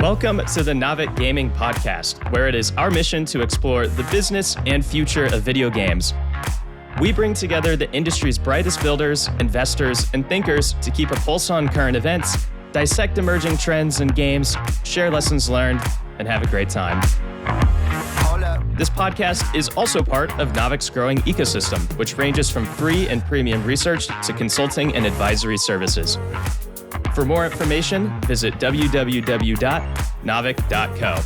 Welcome to the Navik Gaming Podcast, where it is our mission to explore the business and future of video games. We bring together the industry's brightest builders, investors, and thinkers to keep a pulse on current events, dissect emerging trends in games, share lessons learned, and have a great time. This podcast is also part of Navik's growing ecosystem, which ranges from free and premium research to consulting and advisory services. For more information, visit www.navik.co.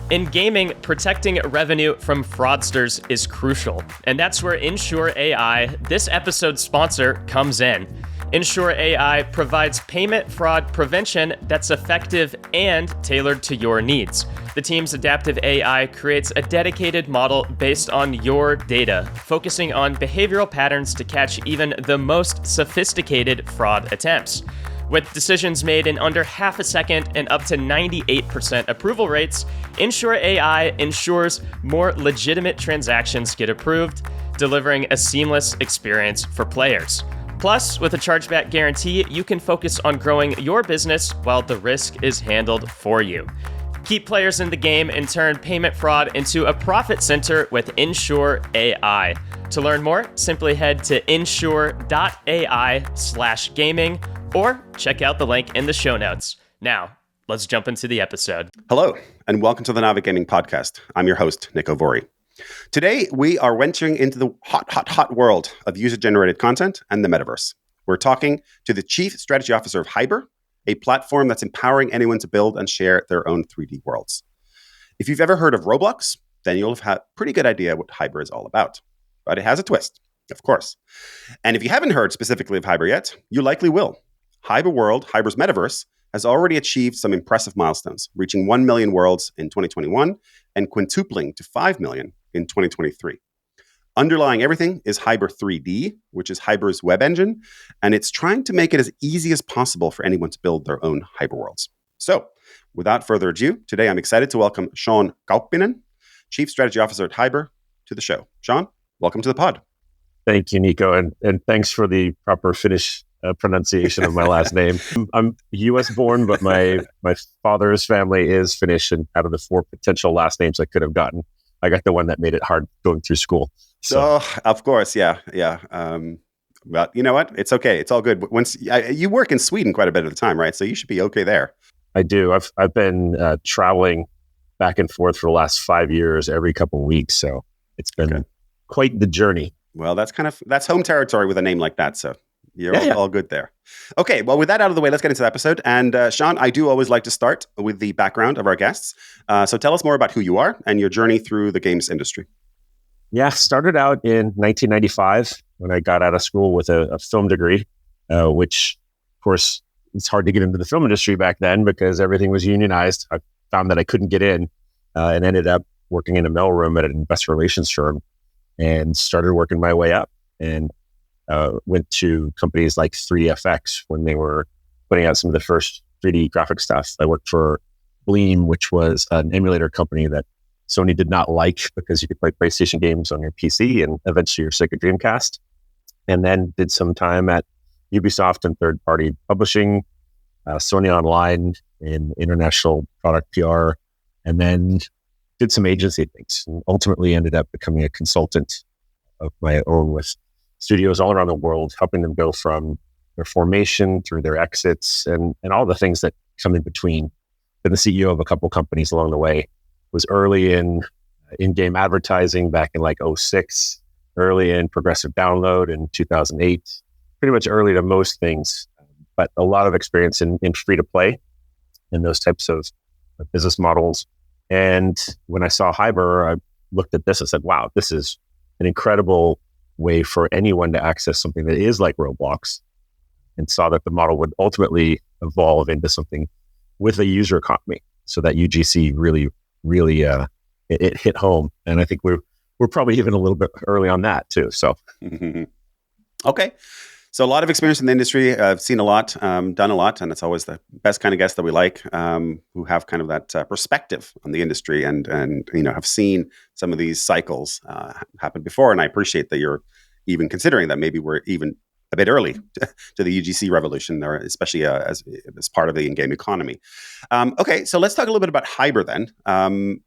In gaming, protecting revenue from fraudsters is crucial, and that's where Insure AI, this episode's sponsor, comes in. Insure AI provides payment fraud prevention that's effective and tailored to your needs. The team's adaptive AI creates a dedicated model based on your data, focusing on behavioral patterns to catch even the most sophisticated fraud attempts. With decisions made in under half a second and up to 98% approval rates, Insure AI ensures more legitimate transactions get approved, delivering a seamless experience for players. Plus, with a chargeback guarantee, you can focus on growing your business while the risk is handled for you. Keep players in the game and turn payment fraud into a profit center with Insure AI. To learn more, simply head to insure.ai/gaming or check out the link in the show notes. Now, let's jump into the episode. Hello, and welcome to the Navik Gaming Podcast. I'm your host, Niko Vuori. Today, we are venturing into the hot world of user-generated content and the metaverse. We're talking to the Chief Strategy Officer of Hiber, a platform that's empowering anyone to build and share their own 3D worlds. If you've ever heard of Roblox, then you'll have had a pretty good idea what Hiber is all about. But it has a twist, of course. And if you haven't heard specifically of Hiber yet, you likely will. HiberWorld, Hiber's metaverse, has already achieved some impressive milestones, reaching 1 million worlds in 2021 and quintupling to 5 million in 2023. Underlying everything is Hiber 3D, which is Hiber's web engine, and it's trying to make it as easy as possible for anyone to build their own HiberWorlds. So, without further ado, today I'm excited to welcome Sean Kauppinen, Chief Strategy Officer at Hiber, to the show. Sean, welcome to the pod. Thank you, Niko, and thanks for the proper Finnish pronunciation of my last name. I'm U.S. born, but my father's family is Finnish, and out of the 4 potential last names I could have gotten, I got the one that made it hard going through school. So, of course, yeah. Well, you know what? It's okay. It's all good. Once you work in Sweden quite a bit of the time, right? So you should be okay there. I do. I've been traveling back and forth for the last 5 years, every couple of weeks. So it's been quite the journey. Well, that's home territory with a name like that. So you're all good there. Okay, well, with that out of the way, let's get into the episode. And Sean, I do always like to start with the background of our guests. So tell us more about who you are and your journey through the games industry. Yeah, started out in 1995 when I got out of school with a film degree, which, of course, it's hard to get into the film industry back then because everything was unionized. I found that I couldn't get in and ended up working in a mailroom at an investor relations firm and started working my way up and went to companies like 3DFX when they were putting out some of the first 3D graphic stuff. I worked for Bleem, which was an emulator company that Sony did not like because you could play PlayStation games on your PC and eventually your Sega Dreamcast. And then did some time at Ubisoft and third-party publishing, Sony Online in international product PR, and then did some agency things and ultimately ended up becoming a consultant of my own with studios all around the world, helping them go from their formation through their exits and all the things that come in between. Been the CEO of a couple companies along the way. Was early in in-game advertising back in like 2006, early in progressive download in 2008, pretty much early to most things, but a lot of experience in free-to-play and those types of business models. And when I saw Hiber, I looked at this and said, wow, this is an incredible way for anyone to access something that is like Roblox, and saw that the model would ultimately evolve into something with a user economy. So that UGC really it hit home. And I think we're probably even a little bit early on that too. So, Okay. So a lot of experience in the industry. I've seen a lot, done a lot, and it's always the best kind of guests that we like, who have kind of that perspective on the industry and have seen some of these cycles happen before. And I appreciate that you're even considering that maybe we're even a bit early to the UGC revolution, there, especially as part of the in-game economy. Okay, so let's talk a little bit about Hiber then.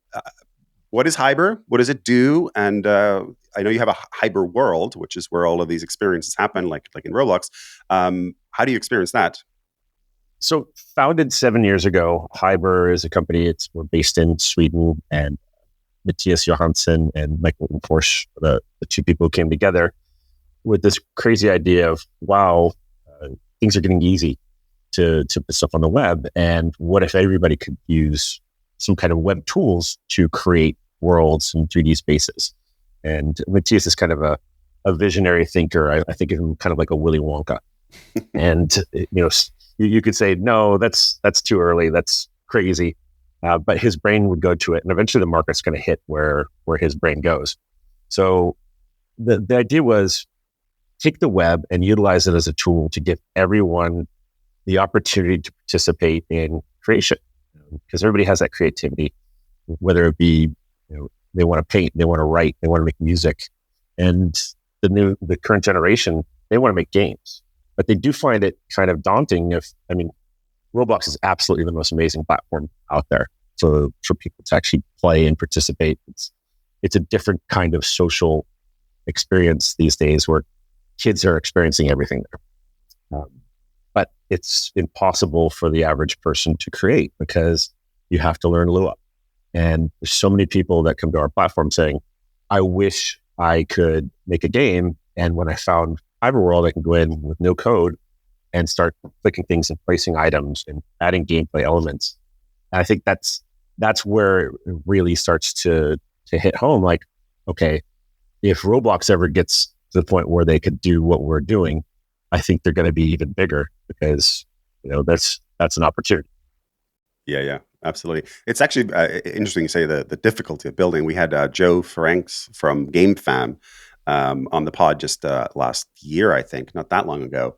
What is Hiber? What does it do? And I know you have a HiberWorld, which is where all of these experiences happen, like in Roblox. How do you experience that? So founded 7 years ago, Hiber is a company. We're based in Sweden, and Matthias Johansson and Michael Forsch, the two people who came together with this crazy idea of, wow, things are getting easy to put stuff on the web. And what if everybody could use some kind of web tools to create worlds and 3D spaces? And Matthias is kind of a visionary thinker. I think of him kind of like a Willy Wonka. And, you could say, no, that's too early. That's crazy. But his brain would go to it. And eventually the market's going to hit where his brain goes. So the idea was take the web and utilize it as a tool to give everyone the opportunity to participate in creation. Because everybody has that creativity, whether it be, they want to paint, they want to write, they want to make music. And the current generation, they want to make games. But they do find it kind of daunting Roblox is absolutely the most amazing platform out there for people to actually play and participate. It's a different kind of social experience these days where kids are experiencing everything there. But it's impossible for the average person to create because you have to learn Lua. And there's so many people that come to our platform saying, I wish I could make a game. And when I found HiberWorld, I can go in with no code and start clicking things and placing items and adding gameplay elements. And I think that's where it really starts to hit home. Like, okay, if Roblox ever gets to the point where they could do what we're doing, I think they're going to be even bigger because that's an opportunity. Yeah, absolutely. It's actually interesting you say the difficulty of building. We had Joe Franks from GameFam on the pod just last year, I think, not that long ago.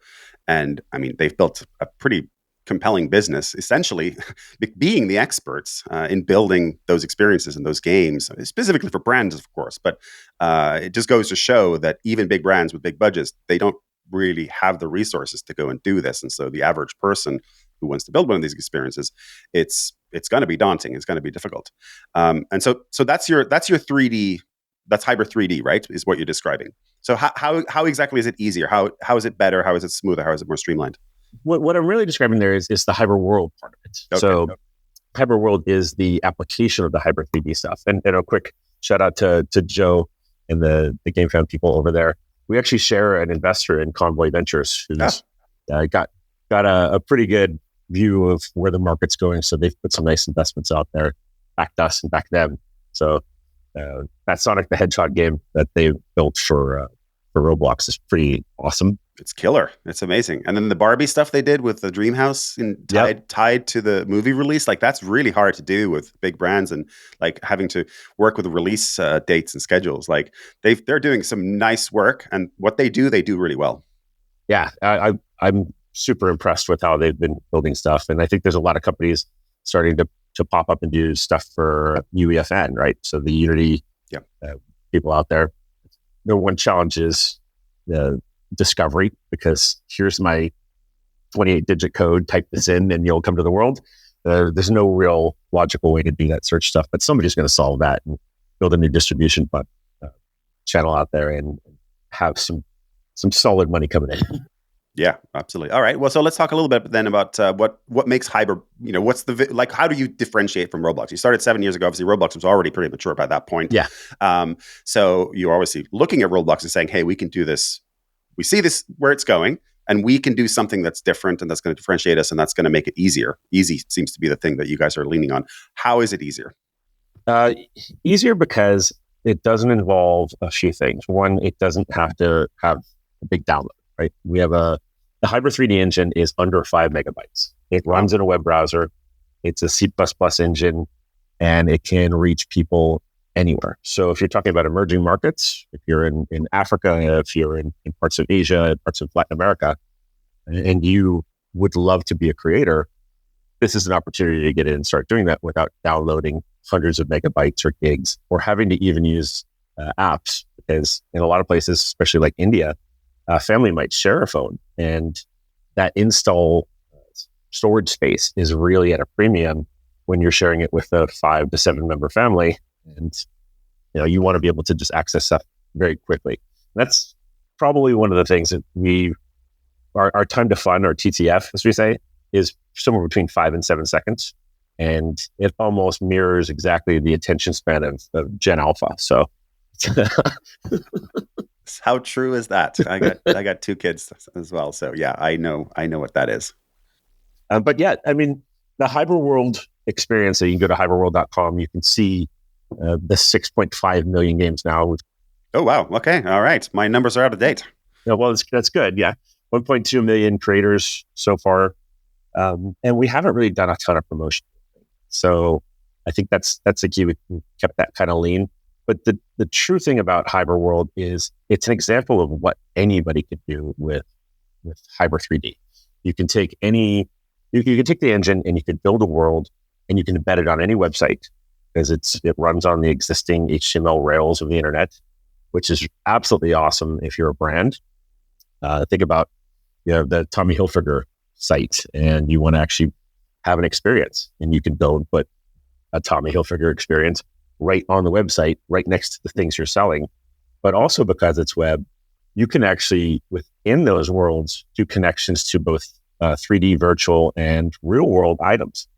And they've built a pretty compelling business, essentially being the experts in building those experiences and those games, specifically for brands, of course. But it just goes to show that even big brands with big budgets, they don't really have the resources to go and do this. And so the average person who wants to build one of these experiences, it's going to be daunting. It's going to be difficult. And so that's your 3D. That's Hiber 3D, right? Is what you're describing. So how exactly is it easier? How is it better? How is it smoother? How is it more streamlined? What I'm really describing there is the HiberWorld part of it. Okay. So HiberWorld is the application of the Hiber 3D stuff. And a quick shout out to Joe and the GameFam people over there. We actually share an investor in Convoy Ventures who's got a pretty good view of where the market's going. So they've put some nice investments out there, backed us and backed them. So that Sonic the Hedgehog game that they built for Roblox is pretty awesome. It's killer. It's amazing. And then the Barbie stuff they did with the Dreamhouse tied to the movie release, like that's really hard to do with big brands and like having to work with release dates and schedules. Like they're doing some nice work, and what they do really well. Yeah, I'm super impressed with how they've been building stuff, and I think there's a lot of companies starting to pop up and do stuff for UEFN, right? So the Unity people out there. The one challenge is the discovery, because here's my 28-digit code, type this in and you'll come to the world. There's no real logical way to do that search stuff, but somebody's going to solve that and build a new distribution channel out there and have some solid money coming in. Yeah, absolutely. All right. Well, so let's talk a little bit then about what makes Hiber, what's how do you differentiate from Roblox? You started 7 years ago. Obviously, Roblox was already pretty mature by that point. Yeah. So you're obviously looking at Roblox and saying, hey, we can do this. We see this where it's going, and we can do something that's different and that's going to differentiate us, and that's going to make it easier. Easy seems to be the thing that you guys are leaning on. How is it easier? Easier because it doesn't involve a few things. One, it doesn't have to have a big download, right? We have the Hiber 3D engine is under 5 megabytes. It runs in a web browser. It's a C++ engine, and it can reach people anywhere. So if you're talking about emerging markets, if you're in Africa, if you're in parts of Asia, parts of Latin America, and you would love to be a creator, this is an opportunity to get in and start doing that without downloading hundreds of megabytes or gigs, or having to even use apps, because in a lot of places, especially like India, a family might share a phone, and that install storage space is really at a premium when you're sharing it with a 5 to 7 member family. And you want to be able to just access stuff very quickly. That's probably one of the things that our time to fund, our TTF, as we say, is somewhere between 5 and 7 seconds. And it almost mirrors exactly the attention span of Gen Alpha. So how true is that? I got 2 kids as well. So yeah, I know what that is. But yeah, I mean, the HiberWorld experience, so you can go to hiberworld.com, you can see the 6.5 million games now. Oh, wow. Okay. All right. My numbers are out of date. Yeah, well, that's good. Yeah. 1.2 million creators so far. And we haven't really done a ton of promotion. So I think that's the key. We kept that kind of lean. But the true thing about HiberWorld is it's an example of what anybody could do with Hiber 3D. You can take you can take the engine and you can build a world and you can embed it on any website because it runs on the existing HTML rails of the internet, which is absolutely awesome if you're a brand. Think about the Tommy Hilfiger site, and you want to actually have an experience, and you can put a Tommy Hilfiger experience right on the website, right next to the things you're selling. But also because it's web, you can actually, within those worlds, do connections to both 3D virtual and real world items.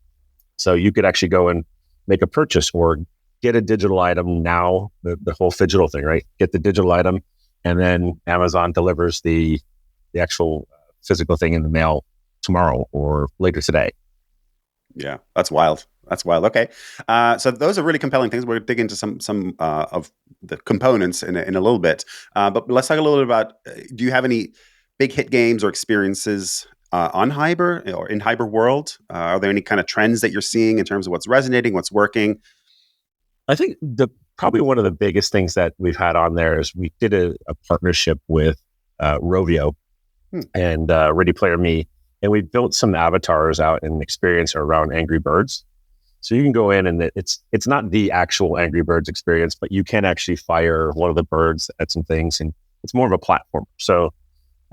So you could actually go and make a purchase or get a digital item now, the whole phygital thing, right? Get the digital item, and then Amazon delivers the actual physical thing in the mail tomorrow or later today. Yeah, that's wild. Okay. So those are really compelling things. We'll dig into some of the components in a little bit. But let's talk a little bit about, do you have any big hit games or experiences on Hiber or in HiberWorld? Are there any kind of trends that you're seeing in terms of what's resonating, what's working? I think probably one of the biggest things that we've had on there is we did a partnership with Rovio and Ready Player Me, and we built some avatars out and experience around Angry Birds. So you can go in and it's not the actual Angry Birds experience, but you can actually fire one of the birds at some things, and it's more of a platform. So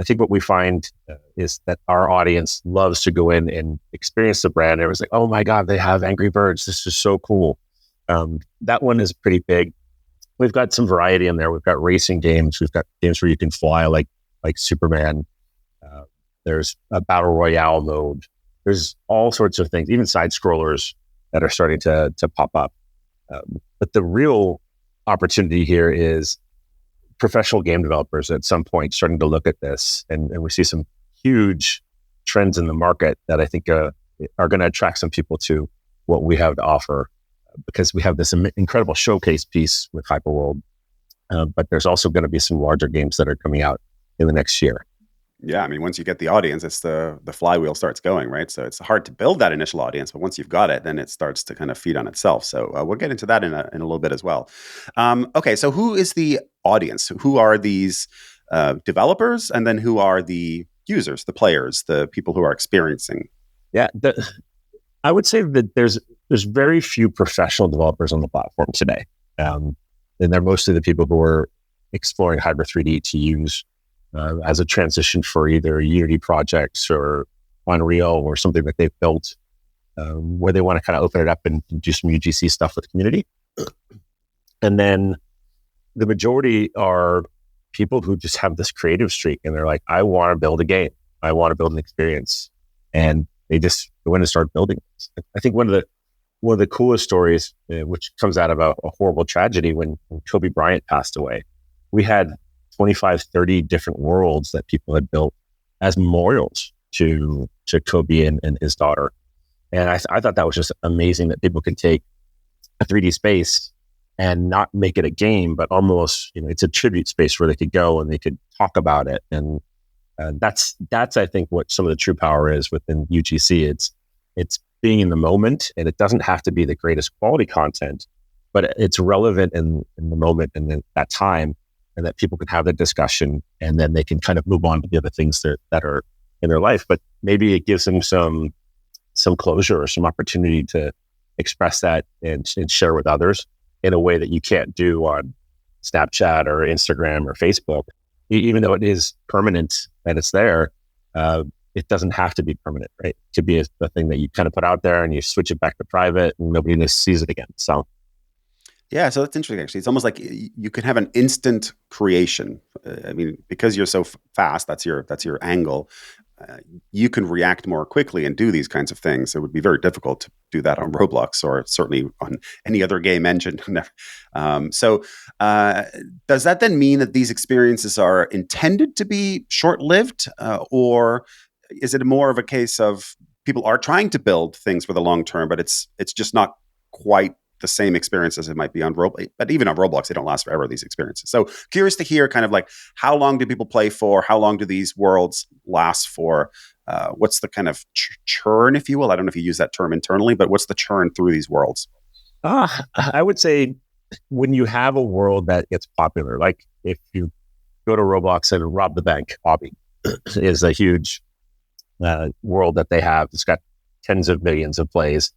I think what we find is that our audience loves to go in and experience the brand. It was like, oh my God, they have Angry Birds. This is so cool. That one is pretty big. We've got some variety in there. We've got racing games. We've got games where you can fly like Superman. There's a battle royale mode. There's all sorts of things, even side scrollers that are starting to pop up. But the real opportunity here is professional game developers at some point starting to look at this, and we see some huge trends in the market that I think are going to attract some people to what we have to offer, because we have this incredible showcase piece with HiberWorld, but there's also going to be some larger games that are coming out in the next year. Yeah, I mean, once you get the audience, it's the flywheel starts going, right? So it's hard to build that initial audience, but once you've got it, then it starts to kind of feed on itself. So we'll get into that in a little bit as well. Okay, so who is the audience? Who are these developers, and then who are the users, the players, the people who are experiencing? Yeah, I would say that there's very few professional developers on the platform today, and they're mostly the people who are exploring Hiber 3D to use as a transition for either Unity projects or Unreal or something that they've built, where they want to kind of open it up and do some UGC stuff with the community. And then the majority are people who just have this creative streak, and they're like, I want to build a game. I want to build an experience. And they just go in and start building it. I think one of the coolest stories, which comes out of a horrible tragedy when Kobe Bryant passed away, we had 25, 30 different worlds that people had built as memorials to Kobe and his daughter. And I thought that was just amazing that people can take a 3D space and not make it a game, but almost, it's a tribute space where they could go and they could talk about it. And that's I think what some of the true power is within UGC. It's being in the moment, and it doesn't have to be the greatest quality content, but it's relevant in the moment and in that time, and that people can have the discussion, and then they can kind of move on to the other things that are in their life. But maybe it gives them some closure or some opportunity to express that and share with others in a way that you can't do on Snapchat or Instagram or Facebook. even though it is permanent and it's there, it doesn't have to be permanent, right? It could be a thing that you kind of put out there and you switch it back to private and nobody sees it again. So Yeah, so that's interesting. Actually, it's almost like you can have an instant creation. I mean, because you're so fast, that's your angle. You can react more quickly and do these kinds of things. It would be very difficult to do that on Roblox or certainly on any other game engine. So, does that then mean that these experiences are intended to be short-lived, or is it more of a case of people are trying to build things for the long term, but it's just not quite the same experience as it might be on Roblox? But even on Roblox, they don't last forever, these experiences. So curious to hear kind of like, how long do people play for? How long do these worlds last for? What's the kind of churn, if you will? I don't know if you use that term internally, but what's the churn through these worlds? I would say when you have a world that gets popular, like if you go to Roblox and rob the bank, Obby is a huge world that they have. It's got tens of millions of plays.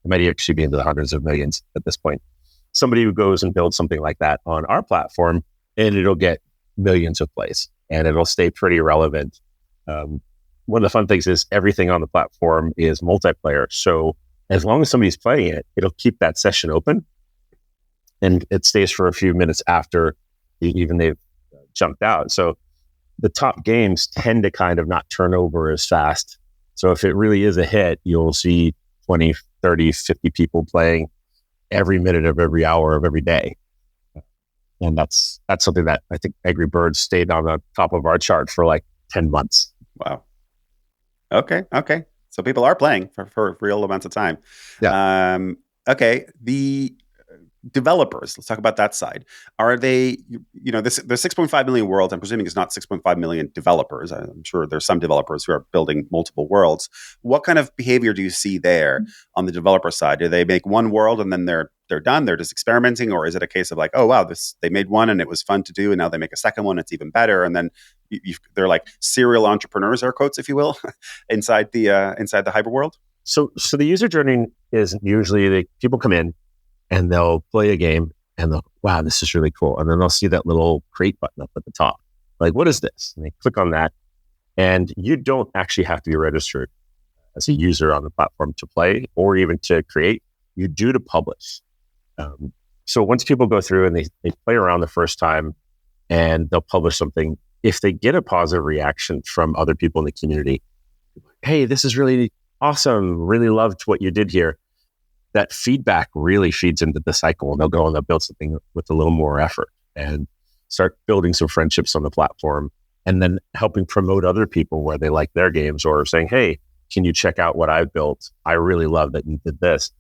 It might actually be into the hundreds of millions at this point. Somebody who goes and builds something like that on our platform, and it'll get millions of plays, and it'll stay pretty relevant. One of the fun things is everything on the platform is multiplayer. So as long as somebody's playing it, it'll keep that session open, and it stays for a few minutes after even they've jumped out. So the top games tend to kind of not turn over as fast. So if it really is a hit, you'll see 20, 30, 50 people playing every minute of every hour of every day. And that's something that I think Angry Birds stayed on the top of our chart for like 10 months. Wow. Okay. So people are playing for real amounts of time. Yeah. Okay. The developers, let's talk about that side. Are they, there's 6.5 million worlds. I'm presuming it's not 6.5 million developers. I'm sure there's some developers who are building multiple worlds. What kind of behavior do you see there on the developer side? Do they make one world and then they're done? They're just experimenting? Or is it a case of like, oh, wow, they made one and it was fun to do, and now they make a second one, it's even better. And then they're like serial entrepreneurs, air quotes, if you will, inside the HiberWorld? So the user journey is usually people come in and they'll play a game and they'll, wow, this is really cool. And then they'll see that little create button up at the top. Like, what is this? And they click on that. And you don't actually have to be registered as a user on the platform to play or even to create. You do to publish. So once people go through and they play around the first time and they'll publish something, if they get a positive reaction from other people in the community, hey, this is really awesome, really loved what you did here, that feedback really feeds into the cycle, and they'll go and they'll build something with a little more effort and start building some friendships on the platform, and then helping promote other people where they like their games, or saying, hey, can you check out what I've built? I really love that you did this.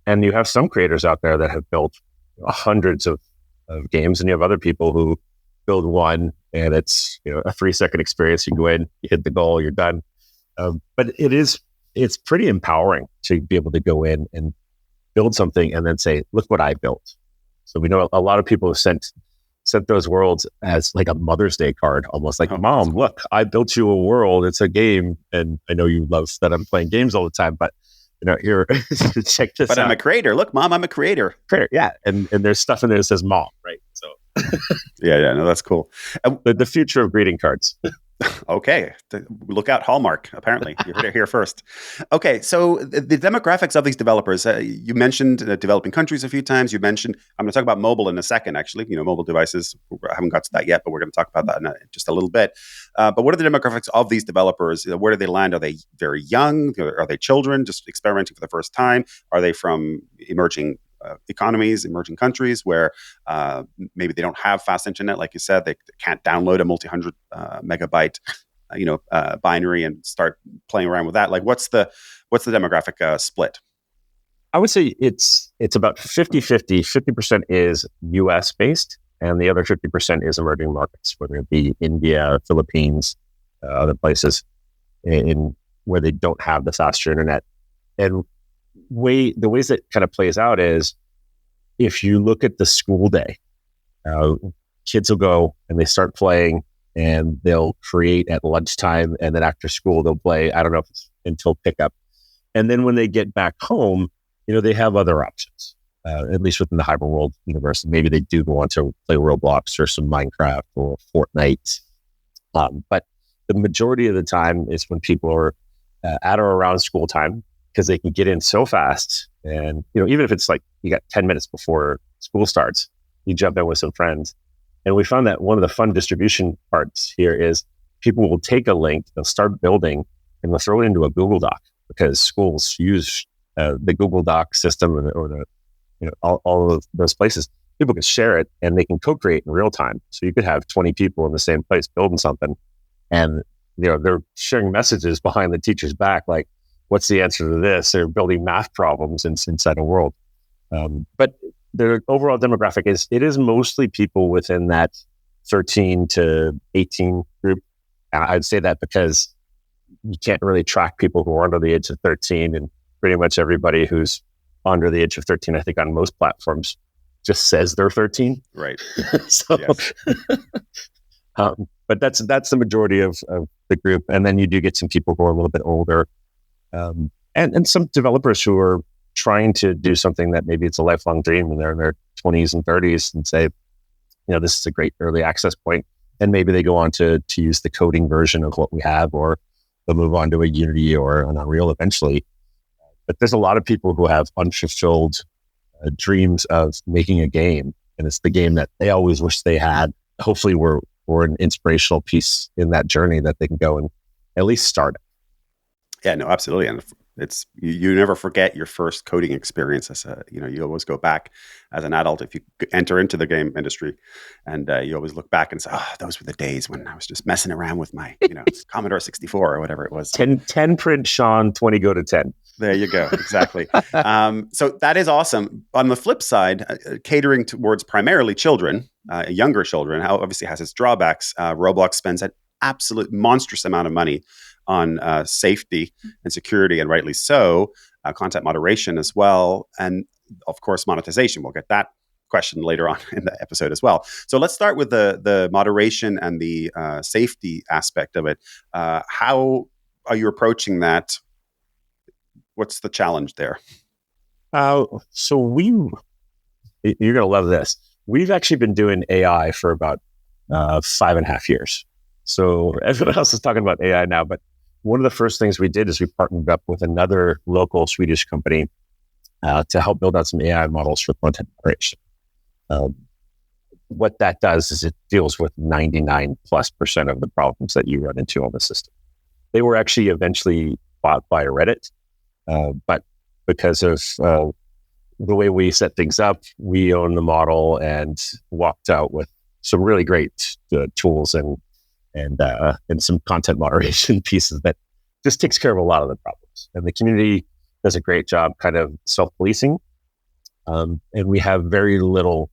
And you have some creators out there that have built hundreds of games, and you have other people who build one and it's a 3-second experience. You go in, you hit the goal, you're done. But it's pretty empowering to be able to go in and build something and then say, look what I built. So we know a lot of people have sent those worlds as like a Mother's Day card, almost like, Mom, look, I built you a world. It's a game. And I know you love that I'm playing games all the time, but here, check this out. But I'm a creator. Look, Mom, I'm a creator. Yeah. And there's stuff in there that says Mom, right? So yeah, no, that's cool. The future of greeting cards. Okay. Look out, Hallmark, apparently. You heard it here first. Okay, so the demographics of these developers, you mentioned developing countries a few times. You mentioned, I'm going to talk about mobile in a second, actually. Mobile devices, I haven't got to that yet, but we're going to talk about that in just a little bit. But what are the demographics of these developers? Where do they land? Are they very young? Are they children just experimenting for the first time? Are they from emerging economies, emerging countries where maybe they don't have fast internet, like you said, they can't download a multi-hundred megabyte, binary and start playing around with that? Like, what's the demographic split? I would say it's about 50-50. 50% is US based, and the other 50% is emerging markets, whether it be India, Philippines, other places in where they don't have the faster internet. And the ways that kind of plays out is, if you look at the school day, kids will go and they start playing and they'll create at lunchtime, and then after school they'll play, I don't know if it's until pickup. And then when they get back home, they have other options, at least within the HiberWorld universe. Maybe they do want to play Roblox or some Minecraft or Fortnite But the majority of the time is when people are at or around school time, because they can get in so fast. And, even if it's like you got 10 minutes before school starts, you jump in with some friends. And we found that one of the fun distribution parts here is people will take a link, they'll start building, and they'll throw it into a Google Doc, because schools use the Google Doc system or the, all of those places. People can share it and they can co-create in real time. So you could have 20 people in the same place building something, and they're sharing messages behind the teacher's back, like, what's the answer to this? They're building math problems inside a world. But the overall demographic is mostly people within that 13 to 18 group. And I'd say that because you can't really track people who are under the age of 13, and pretty much everybody who's under the age of 13, I think on most platforms, just says they're 13. Right. So, but that's the majority of the group. And then you do get some people who are a little bit older, and some developers who are trying to do something that maybe it's a lifelong dream, and they're in their 20s and 30s and say, this is a great early access point. And maybe they go on to use the coding version of what we have, or they'll move on to a Unity or an Unreal eventually. But there's a lot of people who have unfulfilled dreams of making a game, and it's the game that they always wish they had. Hopefully we're an inspirational piece in that journey that they can go and at least start it. Yeah, no, absolutely. And it's, you never forget your first coding experience. You always go back as an adult if you enter into the game industry, and you always look back and say, oh, those were the days when I was just messing around with my, Commodore 64 or whatever it was. 10 print Sean, 20 go to 10. There you go. Exactly. So that is awesome. On the flip side, catering towards primarily children, younger children, how obviously has its drawbacks. Roblox spends an absolute monstrous amount of money on safety and security, and rightly so, content moderation as well, and of course monetization. We'll get that question later on in the episode as well. So let's start with the moderation and the safety aspect of it. How are you approaching that? What's the challenge there? So you're going to love this. We've actually been doing AI for about 5.5 years. So everyone else is talking about AI now, but one of the first things we did is we partnered up with another local Swedish company to help build out some AI models for content moderation. What that does is it deals with 99+% of the problems that you run into on the system. They were actually eventually bought by Reddit, but because of the way we set things up, we own the model and walked out with some really great tools and some content moderation pieces that just takes care of a lot of the problems. And the community does a great job kind of self-policing. And we have very little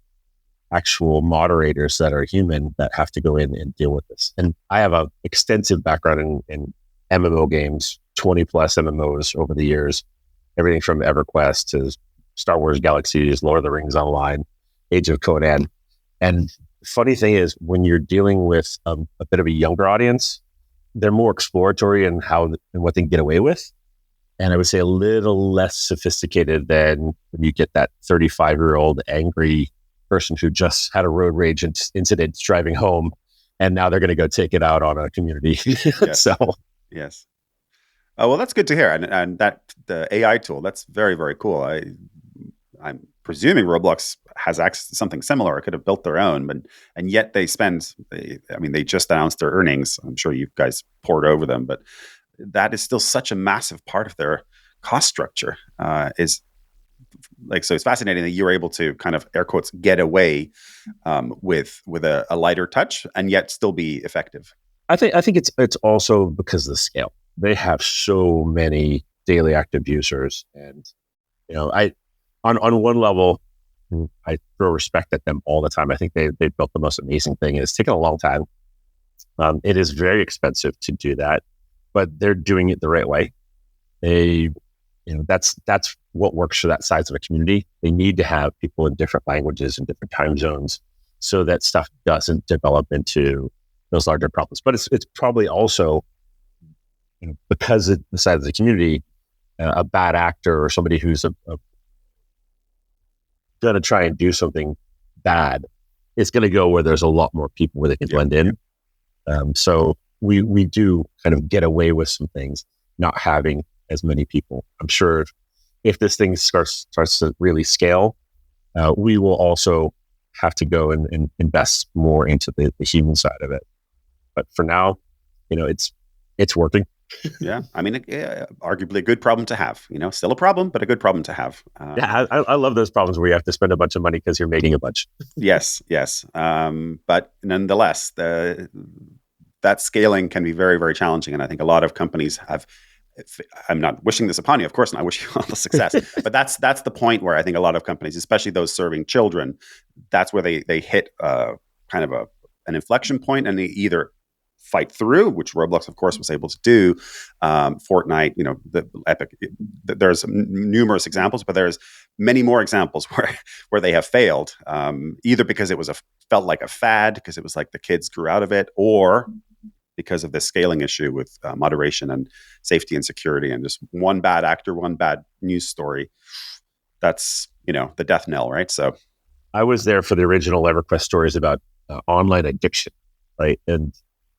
actual moderators that are human that have to go in and deal with this. And I have an extensive background in MMO games, 20 plus MMOs over the years, everything from EverQuest to Star Wars Galaxies, Lord of the Rings Online, Age of Conan. And funny thing is, when you're dealing with a bit of a younger audience, they're more exploratory in what they can get away with. And I would say a little less sophisticated than when you get that 35-year-old angry person who just had a road rage incident driving home, and now they're going to go take it out on a community. Yes. So, yes. Oh, well, that's good to hear. And that the AI tool, that's very, very cool. I'm presuming Roblox has access to something similar. It could have built their own, and yet they just announced their earnings. I'm sure you guys poured over them, but that is still such a massive part of their cost structure. So it's fascinating that you're able to kind of, air quotes, get away with a lighter touch and yet still be effective. I think it's also because of the scale. They have so many daily active users, and on one level, I throw respect at them all the time. I think they built the most amazing thing, and it's taken a long time. It is very expensive to do that, but they're doing it the right way. That's what works for that size of a community. They need to have people in different languages and different time zones so that stuff doesn't develop into those larger problems. But it's probably also, because of the size of the community, a bad actor or somebody who's going to try and do something bad is going to go where there's a lot more people where they can blend in. So we do kind of get away with some things, not having as many people. I'm sure if this thing starts to really scale, we will also have to go and invest more into the human side of it. But for now, it's working. Yeah, I mean, arguably a good problem to have. Still a problem, but a good problem to have. Yeah, I love those problems where you have to spend a bunch of money because you're making a bunch. Yes. But nonetheless, that scaling can be very, very challenging. And I think a lot of companies have, I'm not wishing this upon you, of course not, I wish you all the success, but that's the point where I think a lot of companies, especially those serving children, that's where they hit kind of an inflection point, and they either fight through, which Roblox, of course, was able to do. Fortnite, the Epic. There's numerous examples, but there's many more examples where they have failed, either because it felt like a fad, because it was like the kids grew out of it, or because of this scaling issue with moderation and safety and security, and just one bad actor, one bad news story. That's the death knell, right? So, I was there for the original EverQuest stories about online addiction, right? And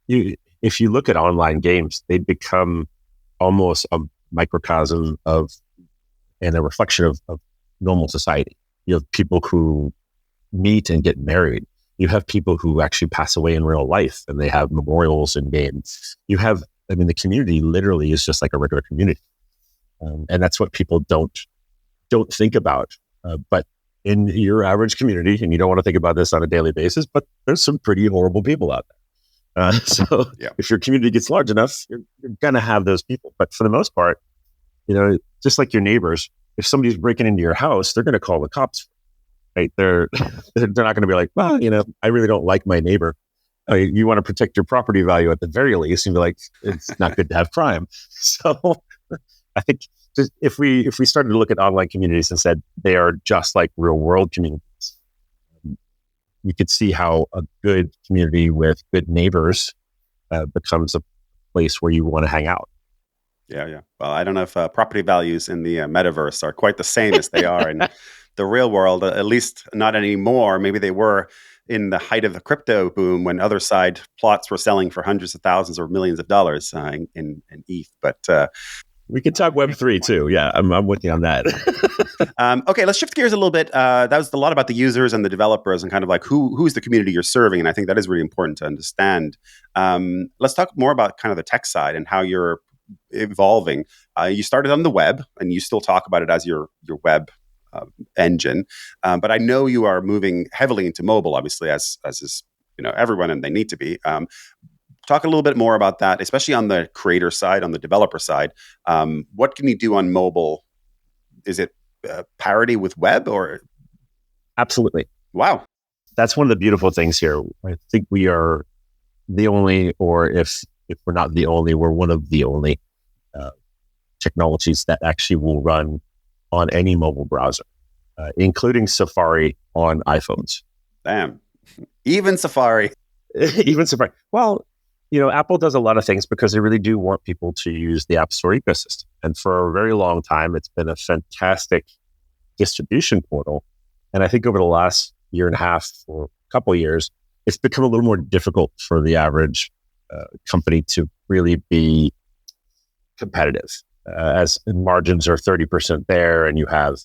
if you look at online games, they become almost a microcosm of and a reflection of normal society. You have people who meet and get married. You have people who actually pass away in real life, and they have memorials in games. The community literally is just like a regular community, and that's what people don't think about. But in your average community, and you don't want to think about this on a daily basis, but there's some pretty horrible people out there. If your community gets large enough, you're going to have those people. But for the most part, just like your neighbors, if somebody's breaking into your house, they're going to call the cops, right? They're not going to be like, well, I really don't like my neighbor. You want to protect your property value at the very least, and be like, it's not good to have crime. So I think if we started to look at online communities and said they are just like real world communities, you could see how a good community with good neighbors becomes a place where you want to hang out. Yeah. Well, I don't know if property values in the metaverse are quite the same as they are in the real world, at least not anymore. Maybe they were in the height of the crypto boom when other side plots were selling for hundreds of thousands or millions of dollars in ETH. But we could talk Web3 too. Yeah, I'm with you on that. Okay, let's shift gears a little bit. That was a lot about the users and the developers and kind of like who's the community you're serving. And I think that is really important to understand. Let's talk more about kind of the tech side and how you're evolving. You started on the web, and you still talk about it as your web engine. But I know you are moving heavily into mobile, obviously, as is everyone, and they need to be. Talk a little bit more about that, especially on the creator side, on the developer side. What can you do on mobile? Is it parity with web or? Absolutely. Wow. That's one of the beautiful things here. I think we are the only, or if we're not the only, we're one of the only technologies that actually will run on any mobile browser, including Safari on iPhones. Damn. Even Safari. Even Safari. Well, Apple does a lot of things because they really do want people to use the App Store ecosystem. And for a very long time, it's been a fantastic distribution portal. And I think over the last year and a half or a couple of years, it's become a little more difficult for the average company to really be competitive, as margins are 30% there. And you have,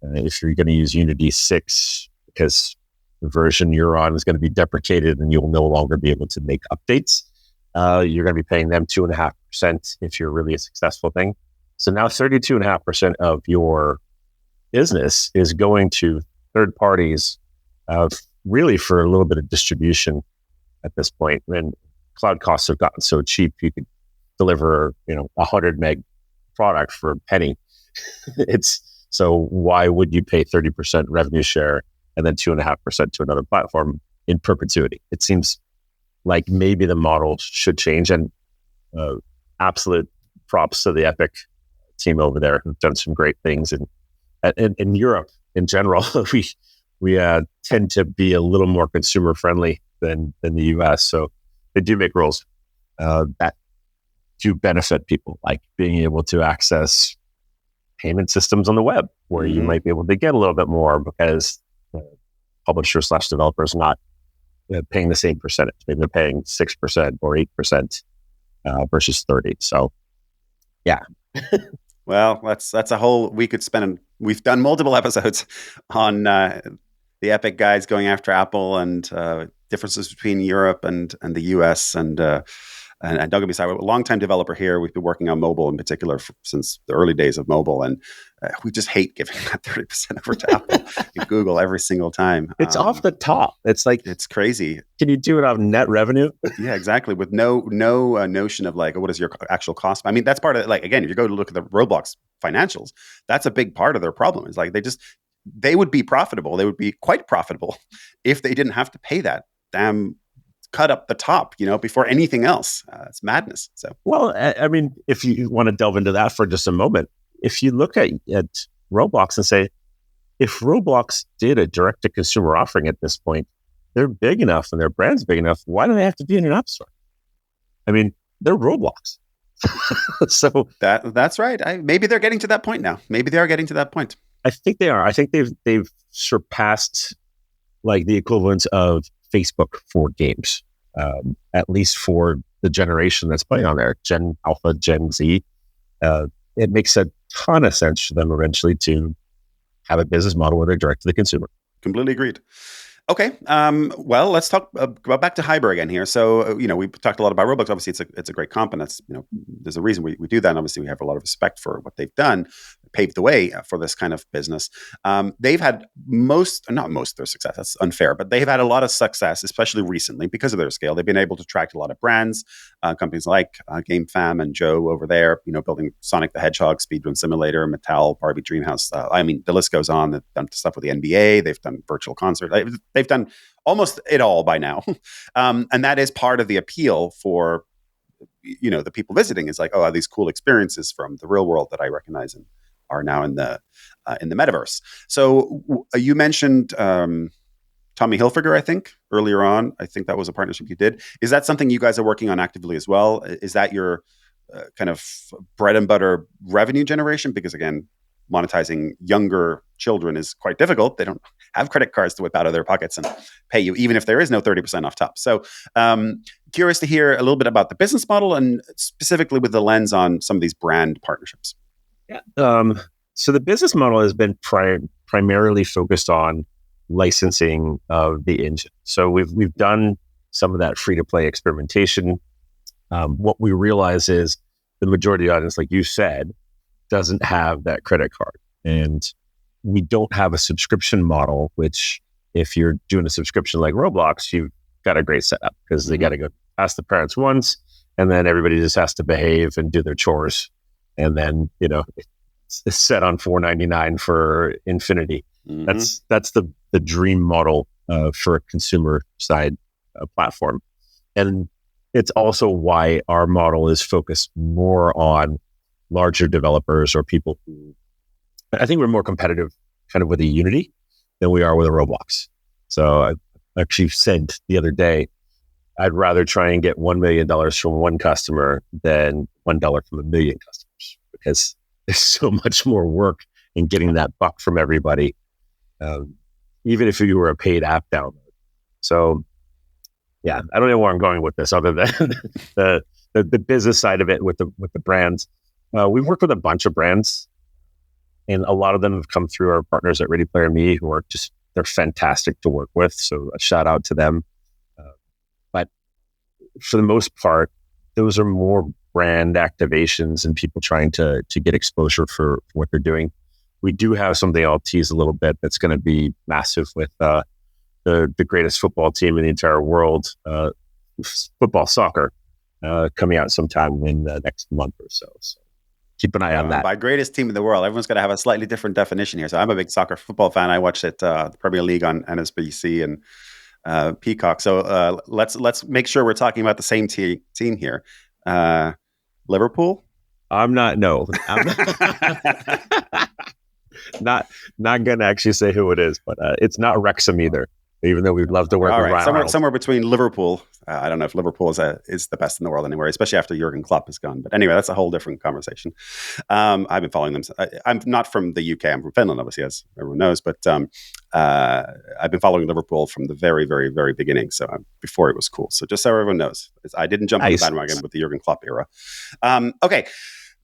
if you're going to use Unity 6, because the version you're on is going to be deprecated and you'll no longer be able to make updates. You're going to be paying them 2.5% if you're really a successful thing. So now 32.5% of your business is going to third parties, really for a little bit of distribution at this point. And cloud costs have gotten so cheap, you could deliver, 100 meg product for a penny. So why would you pay 30% revenue share and then 2.5% to another platform in perpetuity? It seems like maybe the model should change. And absolute props to the Epic team over there who've done some great things. And in Europe in general, we tend to be a little more consumer friendly than the US. So they do make rules that do benefit people, like being able to access payment systems on the web, where you might be able to get a little bit more because the publisher / developer is not paying the same percentage. Maybe they're paying 6% or 8% versus 30. So, yeah. Well, that's a whole we could spend. We've done multiple episodes on the Epic guys going after Apple and differences between Europe and the US and don't get me started. We're a longtime developer here. We've been working on mobile in particular since the early days of mobile, and we just hate giving that 30% over to Apple and Google every single time. It's off the top. It's like it's crazy. Can you do it on net revenue? Yeah, exactly. With no notion of like, what is your actual cost? I mean, that's part of it. Like, again, if you go to look at the Roblox financials, that's a big part of their problem. It's like they would be profitable. They would be quite profitable if they didn't have to pay that damn cut up the top, before anything else. It's madness. So, well, I mean, if you want to delve into that for just a moment, if you look at Roblox and say, if Roblox did a direct-to-consumer offering at this point, they're big enough and their brand's big enough. Why do they have to be in an app store? I mean, they're Roblox. So that's right. Maybe they're getting to that point now. Maybe they are getting to that point. I think they are. I think they've surpassed like the equivalent of Facebook for games, at least for the generation that's playing on there, Gen Alpha, Gen Z. It makes a ton of sense for them eventually to have a business model where they're direct to the consumer. Completely agreed. Okay. Well, let's talk go back to Hiber again here. So, we talked a lot about Roblox. Obviously, it's a great comp, and that's, there's a reason we do that. And obviously, we have a lot of respect for what they've done, paved the way for this kind of business. They've had not most of their success. That's unfair, but they've had a lot of success, especially recently because of their scale. They've been able to attract a lot of brands, companies like GameFam and Joe over there, building Sonic the Hedgehog, Speedrun Simulator, Mattel, Barbie Dreamhouse. The list goes on. They've done stuff with the NBA. They've done virtual concerts. They've done almost it all by now. And that is part of the appeal for, the people visiting is like, oh, these cool experiences from the real world that I recognize and are now in the metaverse. So you mentioned Tommy Hilfiger, I think, earlier on. I think that was a partnership you did. Is that something you guys are working on actively as well? Is that your kind of bread and butter revenue generation? Because again, monetizing younger children is quite difficult. They don't have credit cards to whip out of their pockets and pay you, even if there is no 30% off top. So curious to hear a little bit about the business model and specifically with the lens on some of these brand partnerships. Yeah. So the business model has been primarily focused on licensing of the engine. So we've done some of that free-to-play experimentation. What we realize is the majority of the audience, like you said, doesn't have that credit card. And we don't have a subscription model, which if you're doing a subscription like Roblox, you've got a great setup because they got to go ask the parents once, and then everybody just has to behave and do their chores. And then, it's set on $4.99 for infinity. Mm-hmm. That's the dream model for a consumer side platform. And it's also why our model is focused more on larger developers or people who, I think we're more competitive kind of with a Unity than we are with a Roblox. So I actually said the other day, I'd rather try and get $1 million from one customer than $1 from a million customers, because there's so much more work in getting that buck from everybody, even if you were a paid app download. So yeah, I don't know where I'm going with this other than the business side of it with the brands. We've worked with a bunch of brands, and a lot of them have come through our partners at Ready Player Me, who are they're fantastic to work with. So a shout out to them. But for the most part, those are more brand activations and people trying to get exposure for what they're doing. We do have something I'll tease a little bit that's going to be massive with the greatest football team in the entire world, soccer, coming out sometime in the next month or so. So keep an eye on that. By greatest team in the world, everyone's going to have a slightly different definition here. So I'm a big football fan. I watch it, the Premier League on NSBC and Peacock. So let's make sure we're talking about the same team here. Liverpool? I'm not going to actually say who it is, but it's not Wrexham either. even though we'd love to work All with right, Ryan somewhere between Liverpool. I don't know if Liverpool is the best in the world anywhere, especially after Jurgen Klopp is gone. But anyway, that's a whole different conversation. I've been following them. I'm not from the UK. I'm from Finland, obviously, as everyone knows. But I've been following Liverpool from the very, very, very beginning. So before it was cool. So just so everyone knows, I didn't jump on the bandwagon with the Jurgen Klopp era. Okay.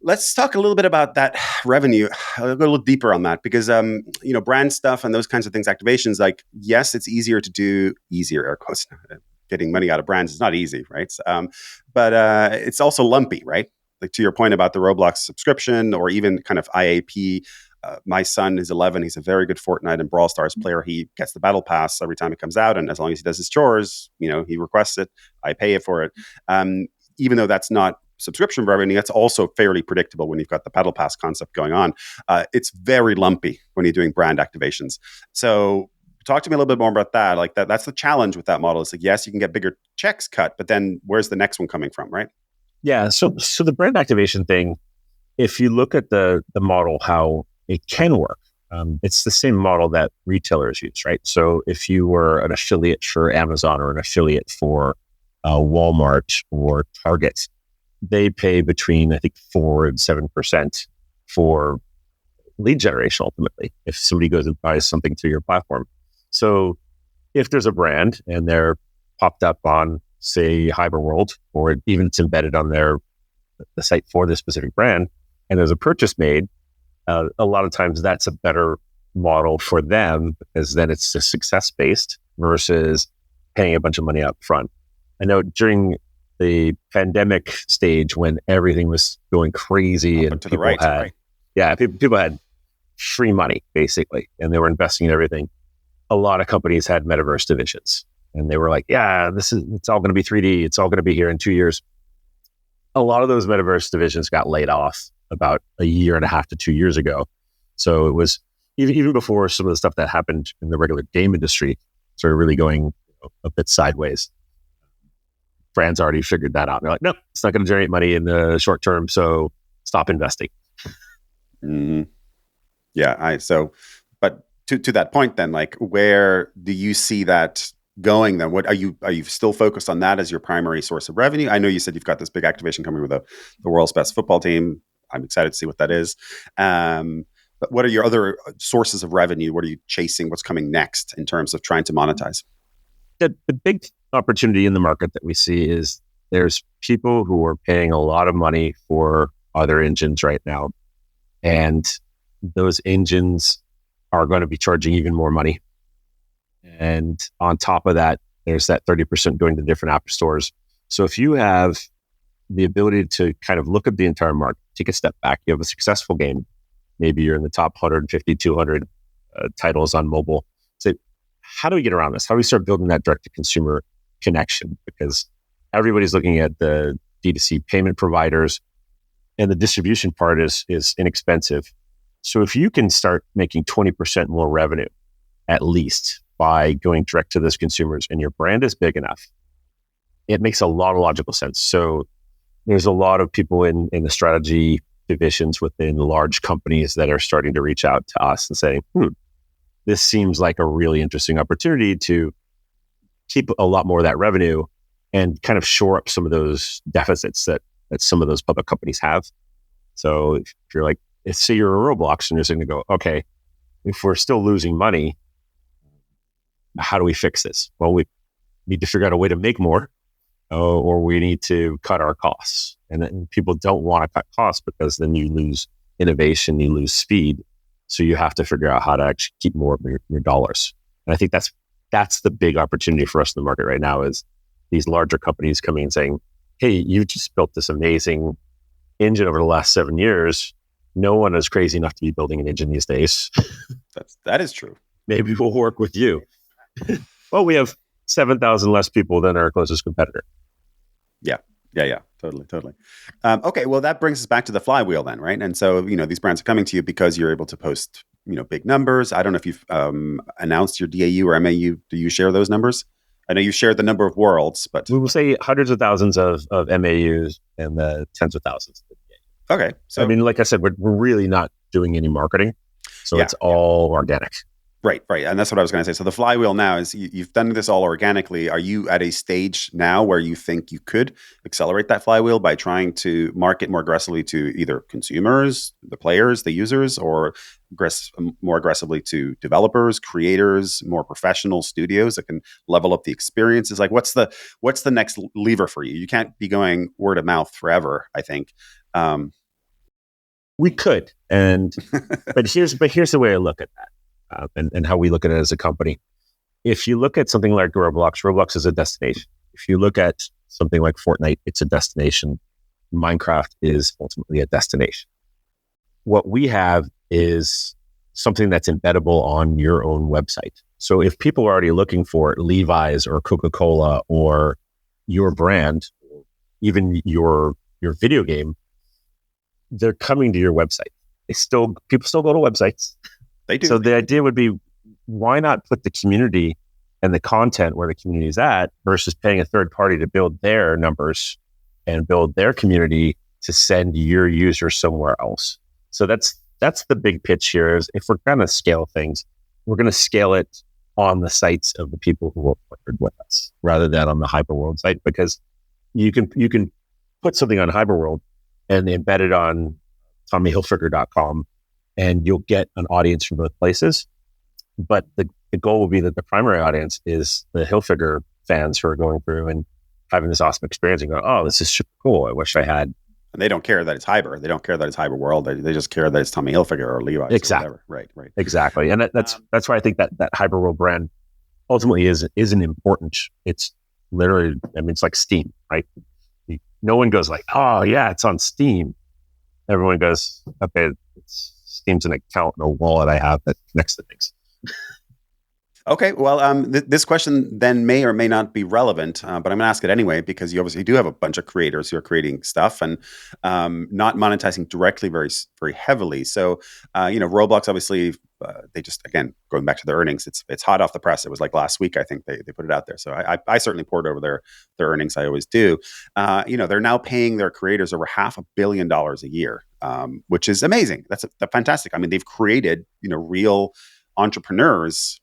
Let's talk a little bit about that revenue. I'll go a little deeper on that because, brand stuff and those kinds of things, activations, like, yes, it's easier to do, air quotes, getting money out of brands is not easy, right? But it's also lumpy, right? Like to your point about the Roblox subscription or even kind of IAP. My son is 11. He's a very good Fortnite and Brawl Stars player. He gets the battle pass every time it comes out. And as long as he does his chores, he requests it. I pay it for it. Even though that's not subscription revenue, that's also fairly predictable when you've got the battle pass concept going on. It's very lumpy when you're doing brand activations. So talk to me a little bit more about that. Like that's the challenge with that model. It's like, yes, you can get bigger checks cut, but then where's the next one coming from, right? Yeah. So the brand activation thing, if you look at the model, how it can work, it's the same model that retailers use, right? So if you were an affiliate for Amazon or an affiliate for Walmart or Target, they pay between, I think, 4 and 7% for lead generation, ultimately, if somebody goes and buys something through your platform. So if there's a brand and they're popped up on, say, HiberWorld, or even it's embedded on the site for this specific brand, and there's a purchase made, a lot of times that's a better model for them because then it's just success-based versus paying a bunch of money up front. I know during the pandemic stage when everything was going crazy and people people had free money basically, and they were investing in everything. A lot of companies had metaverse divisions, and they were like, "Yeah, it's all going to be 3D. It's all going to be here in 2 years." A lot of those metaverse divisions got laid off about a year and a half to 2 years ago. So it was even before some of the stuff that happened in the regular game industry started really going a bit sideways. Brands already figured that out. They're like, nope, it's not going to generate money in the short term, so stop investing. Mm-hmm. Yeah. But to that point, then, like, where do you see that going? Then, what are you still focused on that as your primary source of revenue? I know you said you've got this big activation coming with the world's best football team. I'm excited to see what that is. But what are your other sources of revenue? What are you chasing? What's coming next in terms of trying to monetize? The big opportunity in the market that we see is there's people who are paying a lot of money for other engines right now. And those engines are going to be charging even more money. And on top of that, there's that 30% going to different app stores. So if you have the ability to kind of look at the entire market, take a step back, you have a successful game, maybe you're in the top 150, 200 titles on mobile. Say, how do we get around this? How do we start building that direct-to-consumer connection? Because everybody's looking at the D2C payment providers, and the distribution part is inexpensive. So if you can start making 20% more revenue, at least, by going direct to those consumers, and your brand is big enough, it makes a lot of logical sense. So there's a lot of people in the strategy divisions within large companies that are starting to reach out to us and say, this seems like a really interesting opportunity to keep a lot more of that revenue and kind of shore up some of those deficits that some of those public companies have. So if you're like, say you're a Roblox and you're saying to go, okay, if we're still losing money, how do we fix this? Well, we need to figure out a way to make more, or we need to cut our costs. And then people don't want to cut costs because then you lose innovation, you lose speed. So you have to figure out how to actually keep more of your dollars. And I think that's the big opportunity for us in the market right now, is these larger companies coming and saying, hey, you just built this amazing engine over the last 7 years. No one is crazy enough to be building an engine these days. That is true. Maybe we'll work with you. Well, we have 7,000 less people than our closest competitor. Yeah. Totally. Okay. Well, that brings us back to the flywheel then, right? And so, these brands are coming to you because you're able to post, big numbers. I don't know if you've announced your DAU or MAU. Do you share those numbers? I know you shared the number of worlds, but... We will say hundreds of thousands of MAUs and the tens of thousands. Okay. So, I mean, like I said, we're really not doing any marketing. So it's all organic. Right, right. And that's what I was going to say. So the flywheel now is you've done this all organically. Are you at a stage now where you think you could accelerate that flywheel by trying to market more aggressively to either consumers, the players, the users, or more aggressively to developers, creators, more professional studios that can level up the experiences? Like what's the next lever for you? You can't be going word of mouth forever, I think. We could, but here's the way I look at that. And how we look at it as a company. If you look at something like Roblox is a destination. If you look at something like Fortnite, it's a destination. Minecraft is ultimately a destination. What we have is something that's embeddable on your own website. So if people are already looking for Levi's or Coca-Cola or your brand, even your video game, they're coming to your website. People still go to websites. They do. So the idea would be, why not put the community and the content where the community is at versus paying a third party to build their numbers and build their community to send your users somewhere else. So that's the big pitch here is if we're going to scale things, we're going to scale it on the sites of the people who will partner with us rather than on the HiberWorld site, because you can put something on HiberWorld and embed it on TommyHilfiger.com. And you'll get an audience from both places. But the goal will be that the primary audience is the Hilfiger fans who are going through and having this awesome experience and go, oh, this is super cool. I wish I had. And they don't care that it's Hiber. They don't care that it's HiberWorld. They just care that it's Tommy Hilfiger or Levi's. Exactly. Or whatever. Right. Exactly. And that's why I think that HiberWorld brand ultimately isn't important. It's literally, it's like Steam, right? No one goes like, oh yeah, it's on Steam. Everyone goes, okay, Steam's an account and a wallet I have that connects to things. Okay, well, this question then may or may not be relevant, but I'm going to ask it anyway because you obviously do have a bunch of creators who are creating stuff and not monetizing directly very, very heavily. So, Roblox obviously they just, again, going back to their earnings, it's hot off the press. It was like last week, I think they put it out there. So I certainly poured over their earnings. I always do. They're now paying their creators over $500 million a year, which is amazing. That's fantastic. I mean, they've created real entrepreneurs.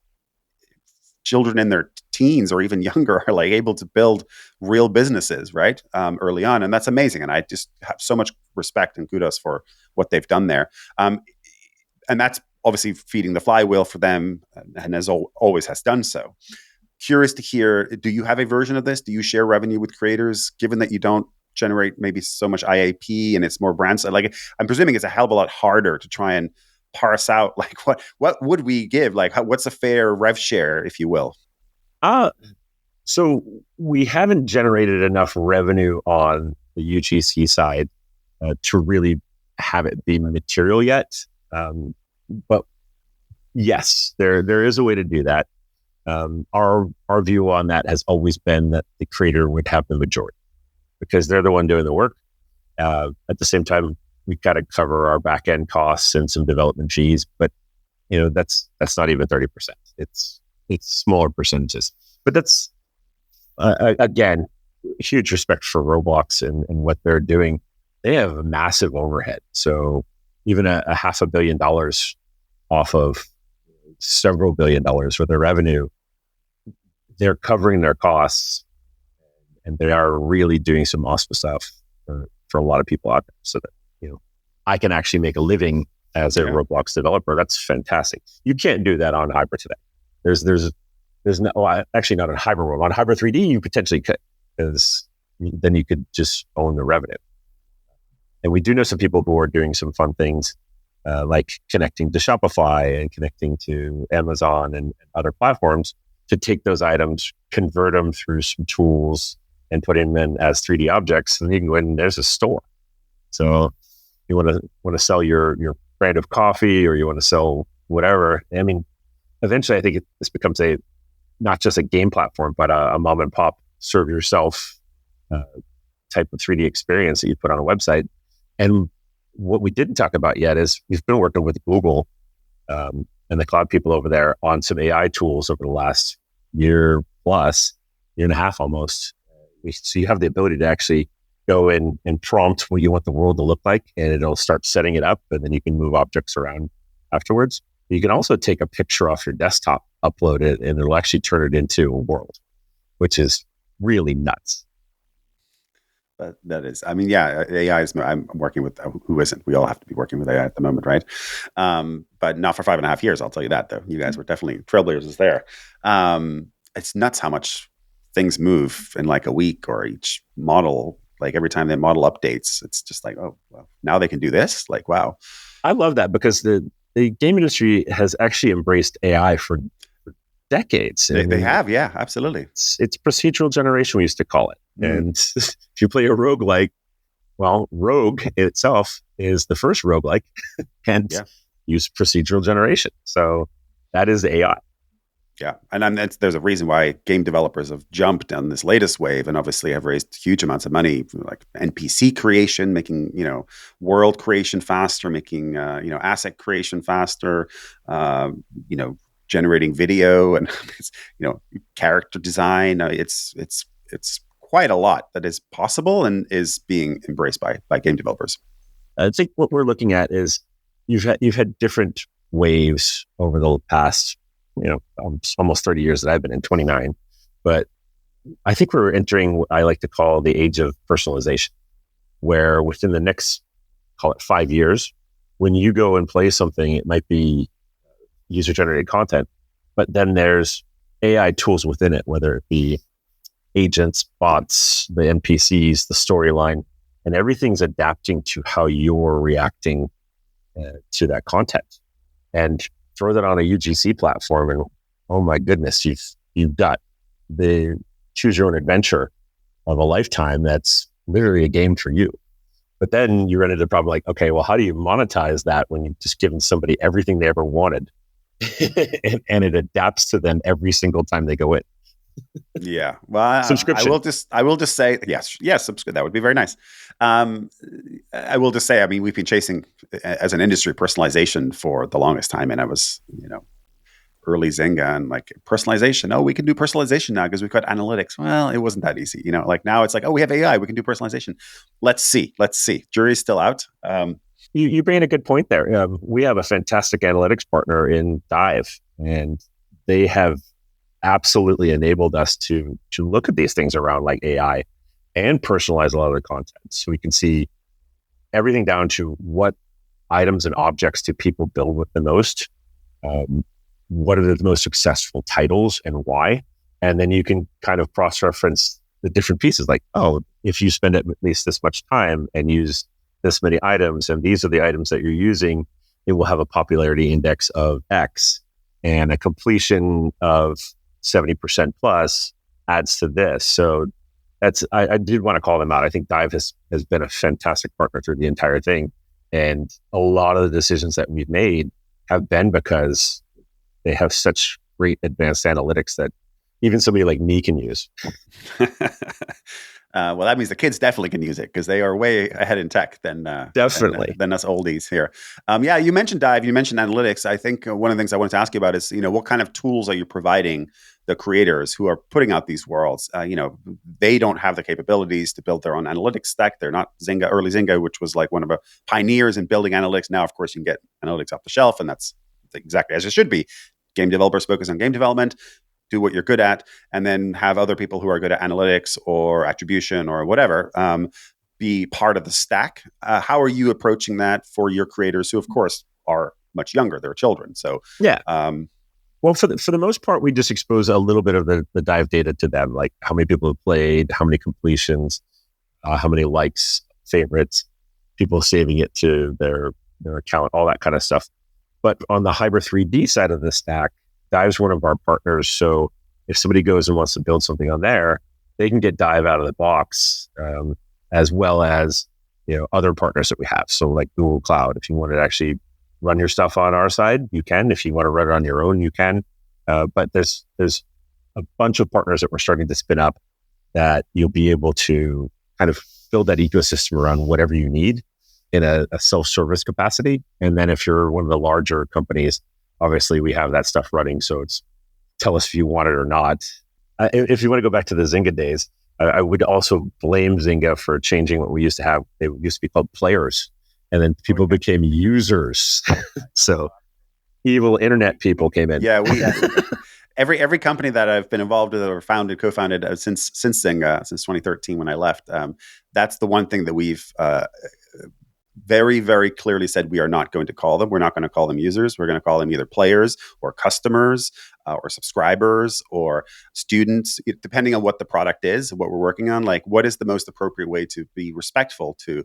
Children in their teens or even younger are like able to build real businesses, right? Early on. And that's amazing. And I just have so much respect and kudos for what they've done there. And that's obviously feeding the flywheel for them and as always has done so. Curious to hear, do you have a version of this? Do you share revenue with creators, given that you don't generate maybe so much IAP and it's more brand side? Like, I'm presuming it's a hell of a lot harder to try and parse out like what would we give, like what's a fair rev share, if you will. So we haven't generated enough revenue on the UGC side to really have it be material yet, but yes, there is a way to do that. Our view on that has always been that the creator would have the majority because they're the one doing the work. At the same time, we've got to cover our back end costs and some development fees, but that's not even 30%. It's smaller percentages, but that's again, huge respect for Roblox and what they're doing. They have a massive overhead. So even a $500 million off of several billion dollars worth of revenue, they're covering their costs and they are really doing some awesome stuff for a lot of people out there. So that, I can actually make a living as a Roblox developer. That's fantastic. You can't do that on Hiber today. There's no, actually not on HiberWorld. On Hiber 3D, you potentially could, because then you could just own the revenue. And we do know some people who are doing some fun things, like connecting to Shopify and connecting to Amazon and other platforms to take those items, convert them through some tools, and put them in as 3D objects. And you can go in and there's a store. So you want to sell your brand of coffee, or you want to sell whatever. I mean, eventually, I think this becomes not just a game platform, but a mom and pop serve yourself type of 3D experience that you put on a website. And what we didn't talk about yet is we've been working with Google and the cloud people over there on some AI tools over the last year and a half almost. So you have the ability to actually go in and prompt what you want the world to look like, and it'll start setting it up, and then you can move objects around afterwards. You can also take a picture off your desktop, upload it, and it'll actually turn it into a world, which is really nuts. But that is, I mean, yeah, AI is, I'm working with, who isn't? We all have to be working with AI at the moment, right? But not for 5.5 years, I'll tell you that, though. You guys were definitely trailblazers there. It's nuts how much things move in like a week, or each model, like every time that model updates, it's just like, oh, well, now they can do this. Like, wow. I love that because the game industry has actually embraced AI for decades. They have, yeah, absolutely. It's procedural generation, we used to call it. And if you play a roguelike, well, Rogue itself is the first roguelike and use procedural generation. So that is AI. Yeah. And there's a reason why game developers have jumped on this latest wave and obviously have raised huge amounts of money, like NPC creation, making, world creation faster, making, asset creation faster, generating video and, character design. It's quite a lot that is possible and is being embraced by game developers. I think what we're looking at is you've had different waves over the past, almost 30 years that I've been in, 29. But I think we're entering what I like to call the age of personalization, where within the next, call it 5 years, when you go and play something, it might be user-generated content, but then there's AI tools within it, whether it be agents, bots, the NPCs, the storyline, and everything's adapting to how you're reacting to that content. And throw that on a UGC platform, and oh my goodness, you've got the choose your own adventure of a lifetime. That's literally a game for you. But then you run into the problem like, okay, well, how do you monetize that when you've just given somebody everything they ever wanted, and it adapts to them every single time they go in? Yeah. Well, subscription. I will just say, yes, that would be very nice. I will just say, I mean, we've been chasing as an industry personalization for the longest time. And I was, early Zynga and like personalization. Oh, we can do personalization now because we've got analytics. Well, it wasn't that easy. Like now it's like, oh, we have AI, we can do personalization. Let's see. Jury's still out. You bring in a good point there. We have a fantastic analytics partner in Dive, and they have absolutely enabled us to look at these things around like AI and personalize a lot of the content. So we can see everything down to what items and objects do people build with the most, what are the most successful titles and why. And then you can kind of cross-reference the different pieces like, oh, if you spend at least this much time and use this many items, and these are the items that you're using, it will have a popularity index of X, and a completion of 70% plus adds to this. So I did want to call them out. I think Dive has been a fantastic partner through the entire thing. And a lot of the decisions that we've made have been because they have such great advanced analytics that even somebody like me can use. Well, that means the kids definitely can use it because they are way ahead in tech than definitely than us oldies here. Yeah, you mentioned Dive, you mentioned analytics. I think one of the things I wanted to ask you about is, what kind of tools are you providing the creators who are putting out these worlds? They don't have the capabilities to build their own analytics stack. They're not early Zynga, which was like one of the pioneers in building analytics. Now, of course, you can get analytics off the shelf, and that's exactly as it should be. Game developers focus on game development, do what you're good at, and then have other people who are good at analytics or attribution or whatever be part of the stack. How are you approaching that for your creators who, of course, are much younger? They're children. So, yeah. Well, for the most part, we just expose a little bit of the Dive data to them, like how many people have played, how many completions, how many likes, favorites, people saving it to their account, all that kind of stuff. But on the Hiber 3D side of the stack, Dive's one of our partners. So if somebody goes and wants to build something on there, they can get Dive out of the box, as well as other partners that we have. So like Google Cloud, if you want to actually run your stuff on our side, you can. If you want to run it on your own, you can. But there's a bunch of partners that we're starting to spin up that you'll be able to kind of build that ecosystem around whatever you need in a self-service capacity. And then if you're one of the larger companies, obviously we have that stuff running. So it's tell us if you want it or not. If you want to go back to the Zynga days, I would also blame Zynga for changing what we used to have. They used to be called players, and then people became users. So, evil internet people came in. Yeah, every company that I've been involved with or co-founded since Zynga, since 2013 when I left, that's the one thing that we've very, very clearly said we are not going to call them. We're not going to call them users. We're going to call them either players or customers or subscribers or students, depending on what the product is, what we're working on. Like, what is the most appropriate way to be respectful to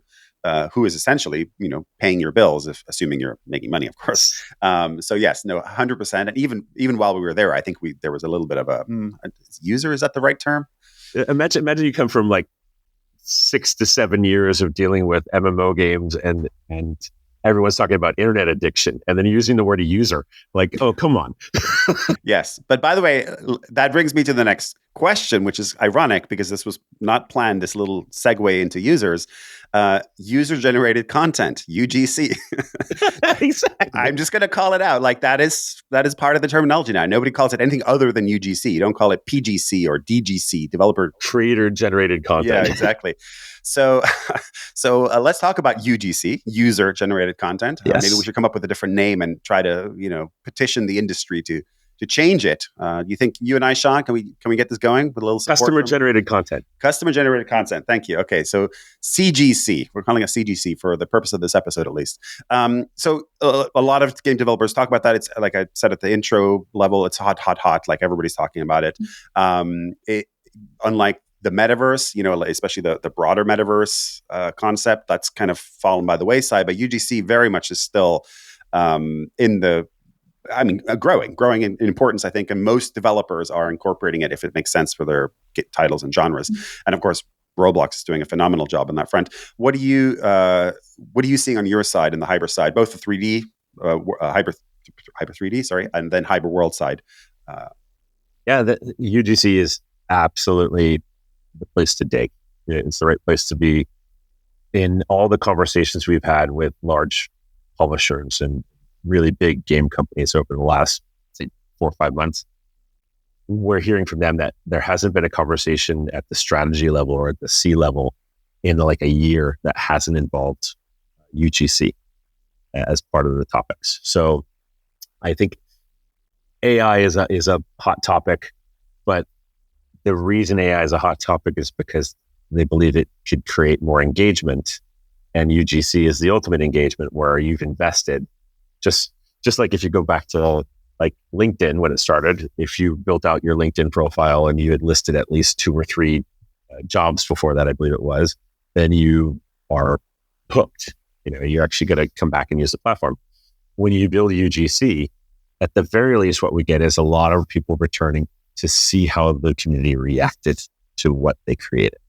who is essentially, paying your bills, assuming you're making money, of course. So yes, no, 100%. And even while we were there, I think there was a little bit of a user. Is that the right term? Imagine you come from like 6 to 7 years of dealing with MMO games and everyone's talking about internet addiction and then using the word user. Like, oh, come on. Yes. But by the way, that brings me to the next question, which is ironic because this was not planned, this little segue into users. User-generated content, UGC. Exactly. I'm just going to call it out. Like that is part of the terminology now. Nobody calls it anything other than UGC. You don't call it PGC or DGC, developer creator-generated content. Yeah, exactly. So let's talk about UGC, user-generated content. Yes. Maybe we should come up with a different name and try to petition the industry to change it. You think you and I, Sean, can we get this going with a little support? Customer-generated content. Customer-generated content. Thank you. Okay, so CGC. We're calling it CGC for the purpose of this episode, at least. So a lot of game developers talk about that. It's like I said at the intro level. It's hot. Like everybody's talking about it. Unlike the metaverse, especially the broader metaverse concept, that's kind of fallen by the wayside. But UGC very much is still growing in importance, I think, and most developers are incorporating it if it makes sense for their titles and genres. And of course, Roblox is doing a phenomenal job on that front. What are you seeing on your side and the Hiber side, both the 3D Hiber 3D, sorry, and then HiberWorld side? The UGC is absolutely the place to dig. It's the right place to be. In all the conversations we've had with large publishers and really big game companies over the last, say, 4 or 5 months, we're hearing from them that there hasn't been a conversation at the strategy level or at the C level in like a year that hasn't involved UGC as part of the topics. So I think AI is a hot topic, but the reason AI is a hot topic is because they believe it could create more engagement, and UGC is the ultimate engagement where you've invested. Just like if you go back to like LinkedIn when it started, if you built out your LinkedIn profile and you had listed at least 2 or 3 jobs before that, I believe it was, then you are hooked. You're actually going to come back and use the platform. When you build UGC, at the very least, what we get is a lot of people returning to see how the community reacted to what they created.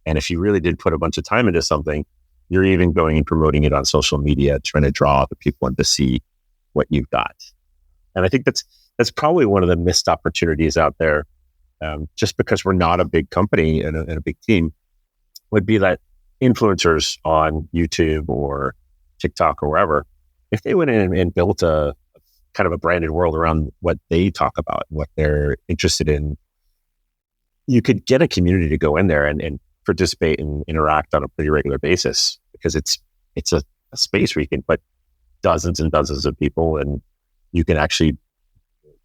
And if you really did put a bunch of time into something, you're even going and promoting it on social media, trying to draw other people in to see what you've got. And I think that's probably one of the missed opportunities out there, just because we're not a big company and a big team, would be that influencers on YouTube or TikTok or wherever, if they went in and built a kind of a branded world around what they talk about, what they're interested in, you could get a community to go in there and participate and interact on a pretty regular basis, because it's a space where you can put dozens and dozens of people and you can actually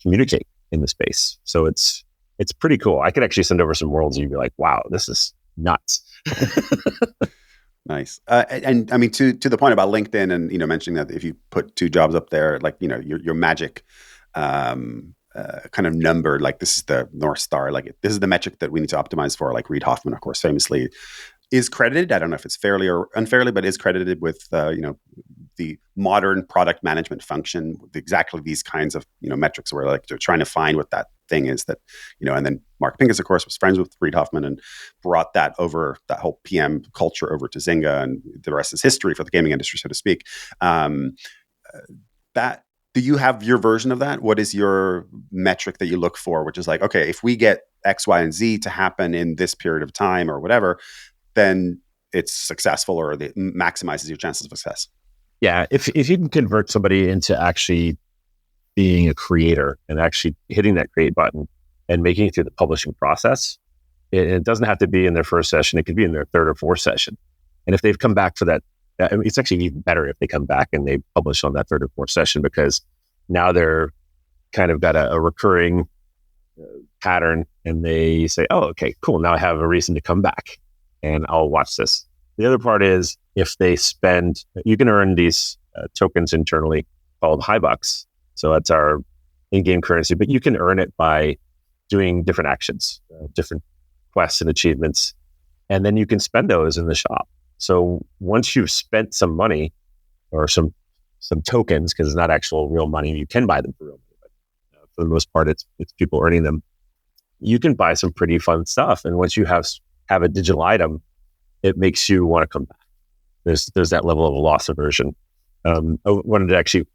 communicate in the space. So it's pretty cool. I could actually send over some worlds and you'd be like, wow, this is nuts. Nice. And I mean, to the point about LinkedIn and, mentioning that if you put 2 jobs up there, like, your magic kind of number, like this is the North Star, like this is the metric that we need to optimize for. Like Reid Hoffman, of course, famously is credited, I don't know if it's fairly or unfairly, but is credited with, the modern product management function, with exactly these kinds of, metrics where like they're trying to find what that thing is that, and then Mark Pincus, of course, was friends with Reid Hoffman and brought that whole PM culture over to Zynga, and the rest is history for the gaming industry, so to speak. Do you have your version of that? What is your metric that you look for, which is like, okay, if we get X, Y, and Z to happen in this period of time or whatever, then it's successful, or it maximizes your chances of success? Yeah, if you can convert somebody into actually being a creator and actually hitting that create button and making it through the publishing process, it doesn't have to be in their first session. It could be in their 3rd or 4th session. And if they've come back for that, it's actually even better if they come back and they publish on that 3rd or 4th session, because now they're kind of got a recurring pattern, and they say, oh, okay, cool. Now I have a reason to come back and I'll watch this. The other part is if they spend, you can earn these tokens internally called Hibucks. So that's our in-game currency, but you can earn it by doing different actions, different quests and achievements, and then you can spend those in the shop. So once you've spent some money or some tokens, because it's not actual real money, you can buy them for real money, but for the most part, it's people earning them. You can buy some pretty fun stuff, and once you have a digital item, it makes you want to come back. There's that level of loss aversion. I wanted to actually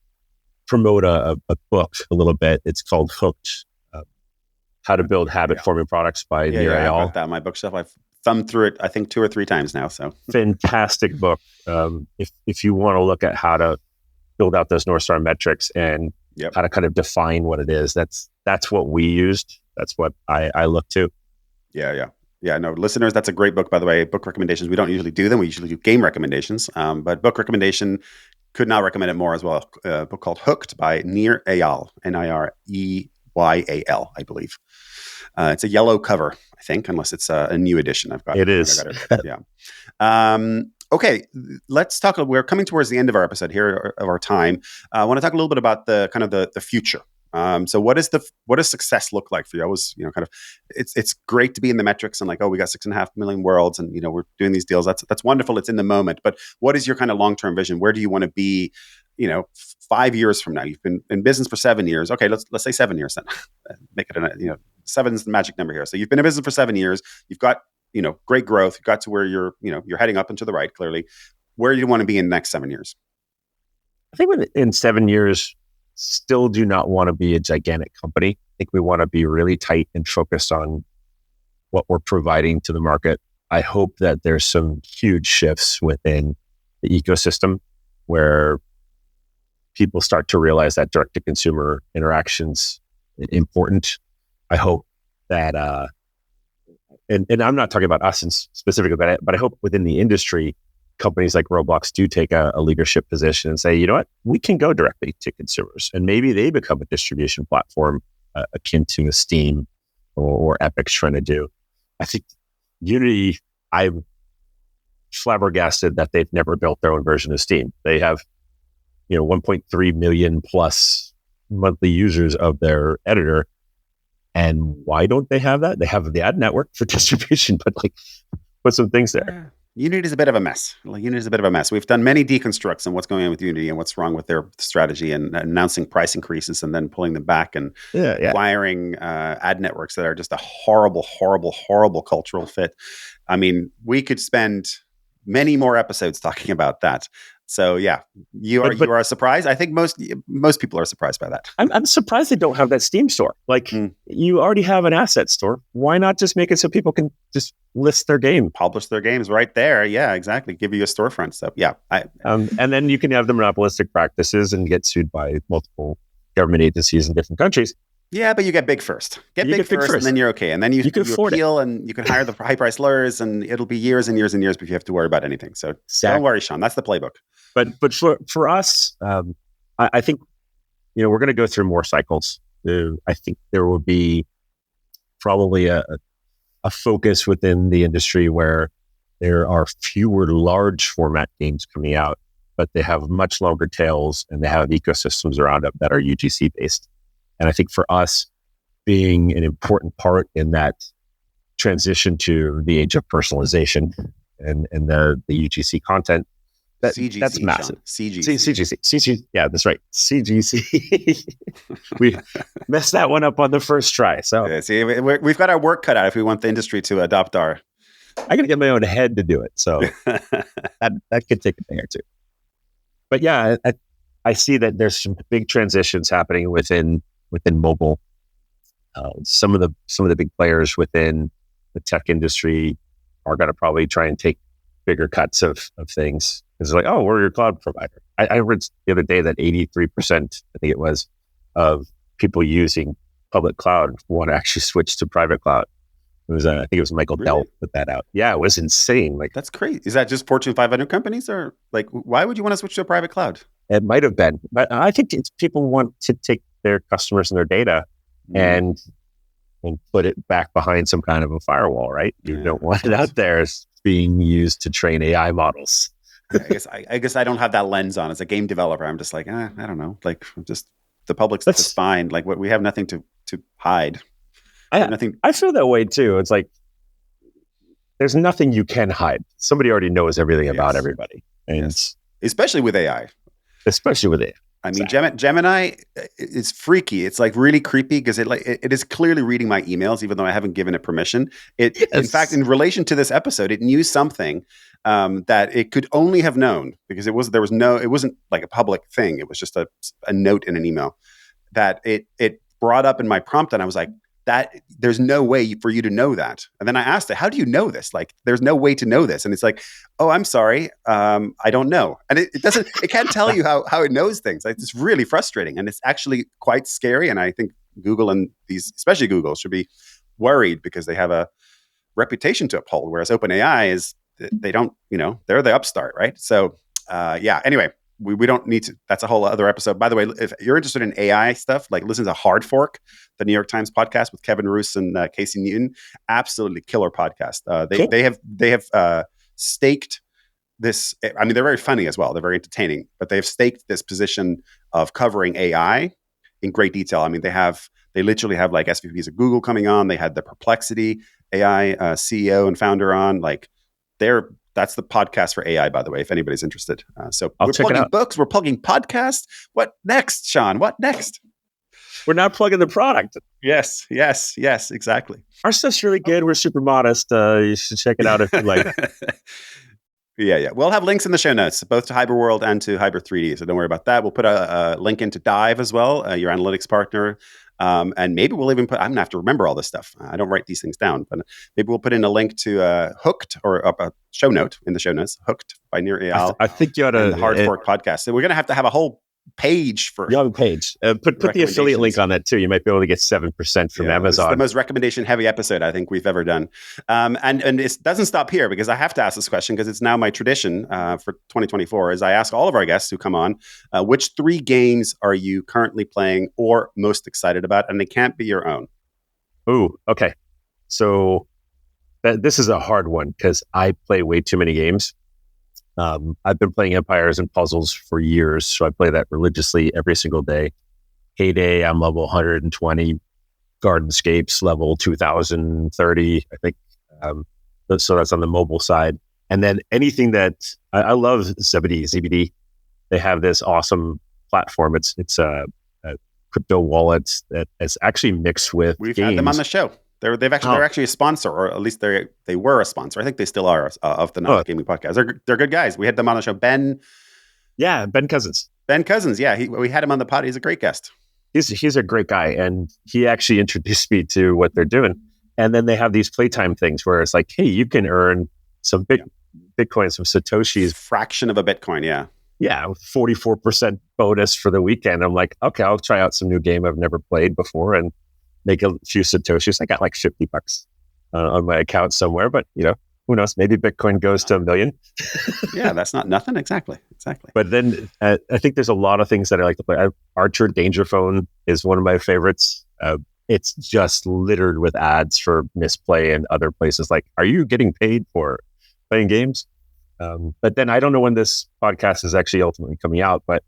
promote a book a little bit. It's called Hooked, How to Build Habit-Forming Products by Nir I've Eyal. got that on my bookshelf. I've thumbed through it, I think 2 or 3 times now. So fantastic book. If you want to look at how to build out those North Star metrics and how to kind of define what it is, that's what we used. That's what I look to. Yeah, no, listeners, that's a great book, by the way. Book recommendations, we don't usually do them. We usually do game recommendations. But book recommendation, could not recommend it more as well. A book called Hooked by Nir Eyal, Nireyal, I believe. It's a yellow cover, I think, unless it's a new edition. I've got it. Is. Yeah. Okay, let's talk. We're coming towards the end of our episode here of our time. I want to talk a little bit about the future. So what does success look like for you? I was, it's great to be in the metrics and like, oh, we got 6.5 million worlds and, we're doing these deals. That's wonderful. It's in the moment. But what is your kind of long-term vision? Where do you want to be, 5 years from now? You've been in business for 7 years. Okay, let's say 7 years then. Make it 7 is the magic number here. So you've been in business for 7 years. You've got, great growth. You got to where you're heading up and to the right, clearly. Where do you want to be in the next 7 years? I think in 7 years, still do not want to be a gigantic company. I think we want to be really tight and focused on what we're providing to the market. I hope that there's some huge shifts within the ecosystem where people start to realize that direct-to-consumer interaction's important. I hope that, and I'm not talking about us in specific about it, but I hope within the industry, companies like Roblox do take a leadership position and say, you know what, we can go directly to consumers, and maybe they become a distribution platform akin to a Steam or Epic's trying to do. I think Unity, I'm flabbergasted that they've never built their own version of Steam. They have, 1.3 million plus monthly users of their editor. And why don't they have that? They have the ad network for distribution, but put some things there. Unity is a bit of a mess. We've done many deconstructs on what's going on with Unity and what's wrong with their strategy and announcing price increases and then pulling them back and acquiring ad networks that are just a horrible, horrible, horrible cultural fit. I mean, we could spend many more episodes talking about that. So you are surprised. I think most people are surprised by that. I'm surprised they don't have that Steam store. You already have an asset store. Why not just make it so people can just list their game, publish their games right there? Yeah, exactly. Give you a storefront. So and then you can have the monopolistic practices and get sued by multiple government agencies in different countries. Yeah, but you get big first. Get big first, and then you're okay. And then you appeal, and you can hire the high-priced lawyers, and it'll be years and years and years before you have to worry about anything. So Don't worry, Sean. That's the playbook. But for us, I think we're going to go through more cycles. I think there will be probably a focus within the industry where there are fewer large format games coming out, but they have much longer tails and they have ecosystems around them that are UGC based. And I think for us, being an important part in that transition to the age of personalization and the UGC content, CGC, that's massive. CGC. Yeah, that's right. CGC. We messed that one up on the first try. So we've got our work cut out if we want the industry to adopt our. I got to get my own head to do it. So that could take a day or two. But yeah, I see that there's some big transitions happening within mobile. Some of the big players within the tech industry are going to probably try and take bigger cuts of things. It's like, oh, we're your cloud provider. I read the other day that 83%, I think it was, of people using public cloud want to actually switch to private cloud. It was, I think it was Michael Dell put that out. Yeah, it was insane. That's crazy. Is that just Fortune 500 companies, or why would you want to switch to a private cloud? It might have been, but I think it's people want to take their customers and their data and put it back behind some kind of a firewall, right? You don't want it out there as being used to train AI models. I guess I don't have that lens on. As a game developer, I'm just like, I don't know. Like, just the public stuff is fine. Like, we have nothing to hide. I feel that way too. It's like there's nothing you can hide. Somebody already knows everything about everybody, and especially with AI. Especially with it. I mean, Gemini is freaky. It's like really creepy because it is clearly reading my emails, even though I haven't given it permission. In fact, in relation to this episode, it knew something that it could only have known because it wasn't like a public thing. It was just a note in an email that it brought up in my prompt, and I was like, that there's no way for you to know that. And then I asked it, how do you know this? Like, there's no way to know this. And it's like, oh, I'm sorry. I don't know. And it can't tell you how it knows things. Like, it's really frustrating. And it's actually quite scary. And I think Google and especially Google, should be worried because they have a reputation to uphold. Whereas OpenAI they don't, they're the upstart, right? So anyway, we don't need to. That's a whole other episode. By the way, if you're interested in AI stuff, like listen to Hard Fork, the New York Times podcast with Kevin Roos and Casey Newton. Absolutely killer podcast. They have staked this. I mean, they're very funny as well. They're very entertaining, but they've staked this position of covering AI in great detail. I mean, they literally have like SVPs of Google coming on. They had the Perplexity AI CEO and founder on. Like, that's the podcast for AI, by the way, if anybody's interested. So we're plugging books, we're plugging podcasts. What next, Sean? What next? We're not plugging the product. Yes, exactly. Our stuff's really good. We're super modest. You should check it out if you like. Yeah. We'll have links in the show notes, both to HiberWorld and to Hiber 3D. So don't worry about that. We'll put a link into Dive as well, your analytics partner. And maybe we'll even I'm gonna have to remember all this stuff. I don't write these things down, but maybe we'll put in a link to Hooked or a show note in the show notes. Hooked by Nir Eyal. I think you ought to the Hard Fork podcast. So we're gonna have to have a whole page for young page. Put the affiliate link on that too. You might be able to get 7% from Amazon. This is the most recommendation heavy episode I think we've ever done. And it doesn't stop here because I have to ask this question because it's now my tradition for 2024 is I ask all of our guests who come on, which 3 games are you currently playing or most excited about? And they can't be your own. Ooh, okay. So this is a hard one because I play way too many games. I've been playing Empires and Puzzles for years, so I play that religiously every single day. Heyday, I'm level 120. Gardenscapes, level 2030, I think. So that's on the mobile side. And then anything that I love ZBD. They have this awesome platform. It's a crypto wallet that is actually mixed with We've games. had them on the show. They're actually a sponsor, or at least they were a sponsor. I think they still are of the Not Gaming podcast. They're good guys. We had them on the show. Ben Cousins. Ben Cousins, yeah, we had him on the pod. He's a great guest. He's a great guy, and he actually introduced me to what they're doing. And then they have these playtime things where it's like, hey, you can earn some Bitcoin, some Satoshis, fraction of a Bitcoin, yeah, 44% bonus for the weekend. I'm like, okay, I'll try out some new game I've never played before and make a few Satoshis. I got like $50 on my account somewhere, but who knows? Maybe Bitcoin goes to 1 million. Yeah, that's not nothing. Exactly. But then I think there's a lot of things that I like to play. Archer Danger Phone is one of my favorites. It's just littered with ads for misplay and other places. Like, are you getting paid for playing games? But then I don't know when this podcast is actually ultimately coming out, but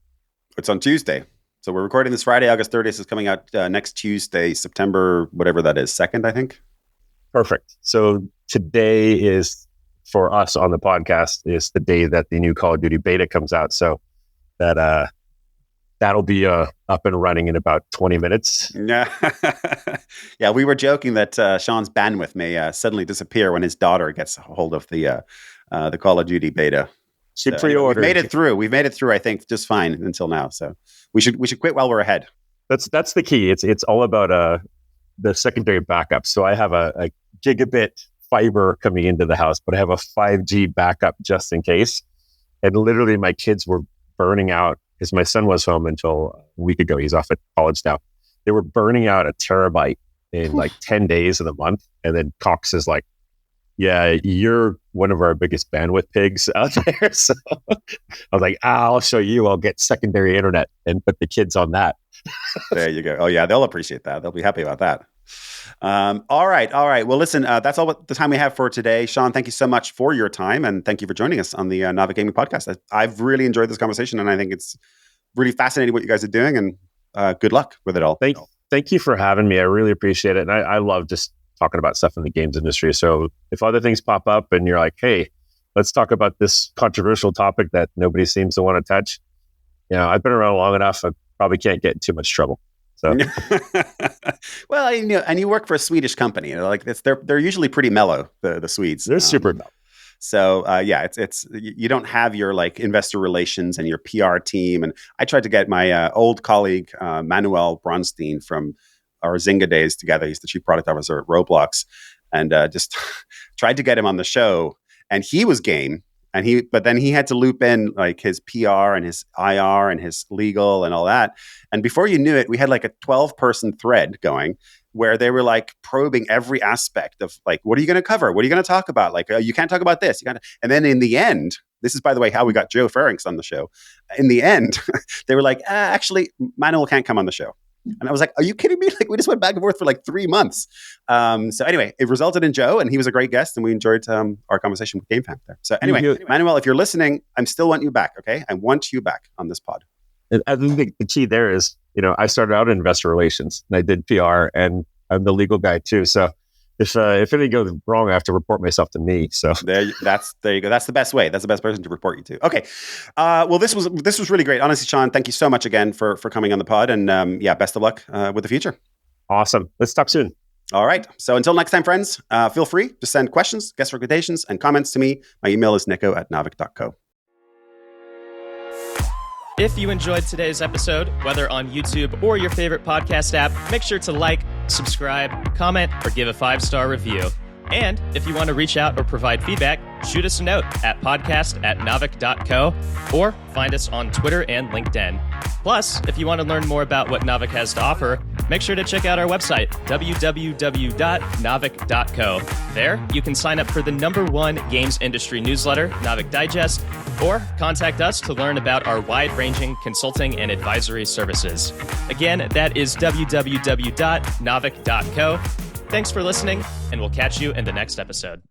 it's on Tuesday. So we're recording this Friday, August 30th. Is coming out next Tuesday, September, whatever that is, 2nd, I think. Perfect. So today is, for us on the podcast, is the day that the new Call of Duty beta comes out. So that'll be up and running in about 20 minutes. Yeah, we were joking that Sean's bandwidth may suddenly disappear when his daughter gets a hold of the Call of Duty beta. She pre-ordered. We've made it through, I think, just fine until now. So we should quit while we're ahead. That's the key. It's all about the secondary backup. So I have a gigabit fiber coming into the house, but I have a 5G backup just in case. And literally my kids were burning out because my son was home until a week ago. He's off at college now. They were burning out a terabyte in like 10 days of the month. And then Cox is like, yeah, you're one of our biggest bandwidth pigs out there. So I was like, I'll show you. I'll get secondary internet and put the kids on that. There you go. Oh, yeah. They'll appreciate that. They'll be happy about that. All right. Well, listen, that's all the time we have for today. Sean, thank you so much for your time. And thank you for joining us on the Navi Gaming podcast. I've really enjoyed this conversation. And I think it's really fascinating what you guys are doing. And good luck with it all. Thank you for having me. I really appreciate it. And I love just talking about stuff in the games industry. So if other things pop up and you're like, hey, let's talk about this controversial topic that nobody seems to want to touch. I've been around long enough. I probably can't get in too much trouble. So, well, and you work for a Swedish company. They're usually pretty mellow. The Swedes. They're super mellow. So it's you don't have your like investor relations and your PR team. And I tried to get my old colleague Manuel Bronstein from our Zynga days together. He's the chief product officer at Roblox, and just tried to get him on the show. And he was game. But then he had to loop in like his PR and his IR and his legal and all that. And before you knew it, we had like a 12-person thread going where they were like probing every aspect of like, what are you going to cover? What are you going to talk about? Like, you can't talk about this. And then in the end, this is, by the way, how we got Joe Ferrings on the show. In the end, they were like, actually, Manuel can't come on the show. And I was like, are you kidding me? Like, we just went back and forth for like 3 months. So anyway, it resulted in Joe, and he was a great guest, and we enjoyed our conversation with GameFam there. So anyway, Manuel, if you're listening, I still want you back, okay? I want you back on this pod. I think the key there is, I started out in investor relations, and I did PR, and I'm the legal guy too. So if anything goes wrong, I have to report myself to me. So there you go. That's the best way. That's the best person to report you to. Okay. Well, this was really great. Honestly, Sean, thank you so much again for coming on the pod. And best of luck with the future. Awesome. Let's talk soon. All right. So until next time, friends, feel free to send questions, guest recommendations, and comments to me. My email is nico@navic.co. If you enjoyed today's episode, whether on YouTube or your favorite podcast app, make sure to like, subscribe, comment, or give a 5-star review. And if you want to reach out or provide feedback, shoot us a note at podcast@navic.co or find us on Twitter and LinkedIn. Plus, if you want to learn more about what Navic has to offer, make sure to check out our website, www.navic.co. There, you can sign up for the #1 games industry newsletter, Navic Digest, or contact us to learn about our wide-ranging consulting and advisory services. Again, that is www.navic.co. Thanks for listening, and we'll catch you in the next episode.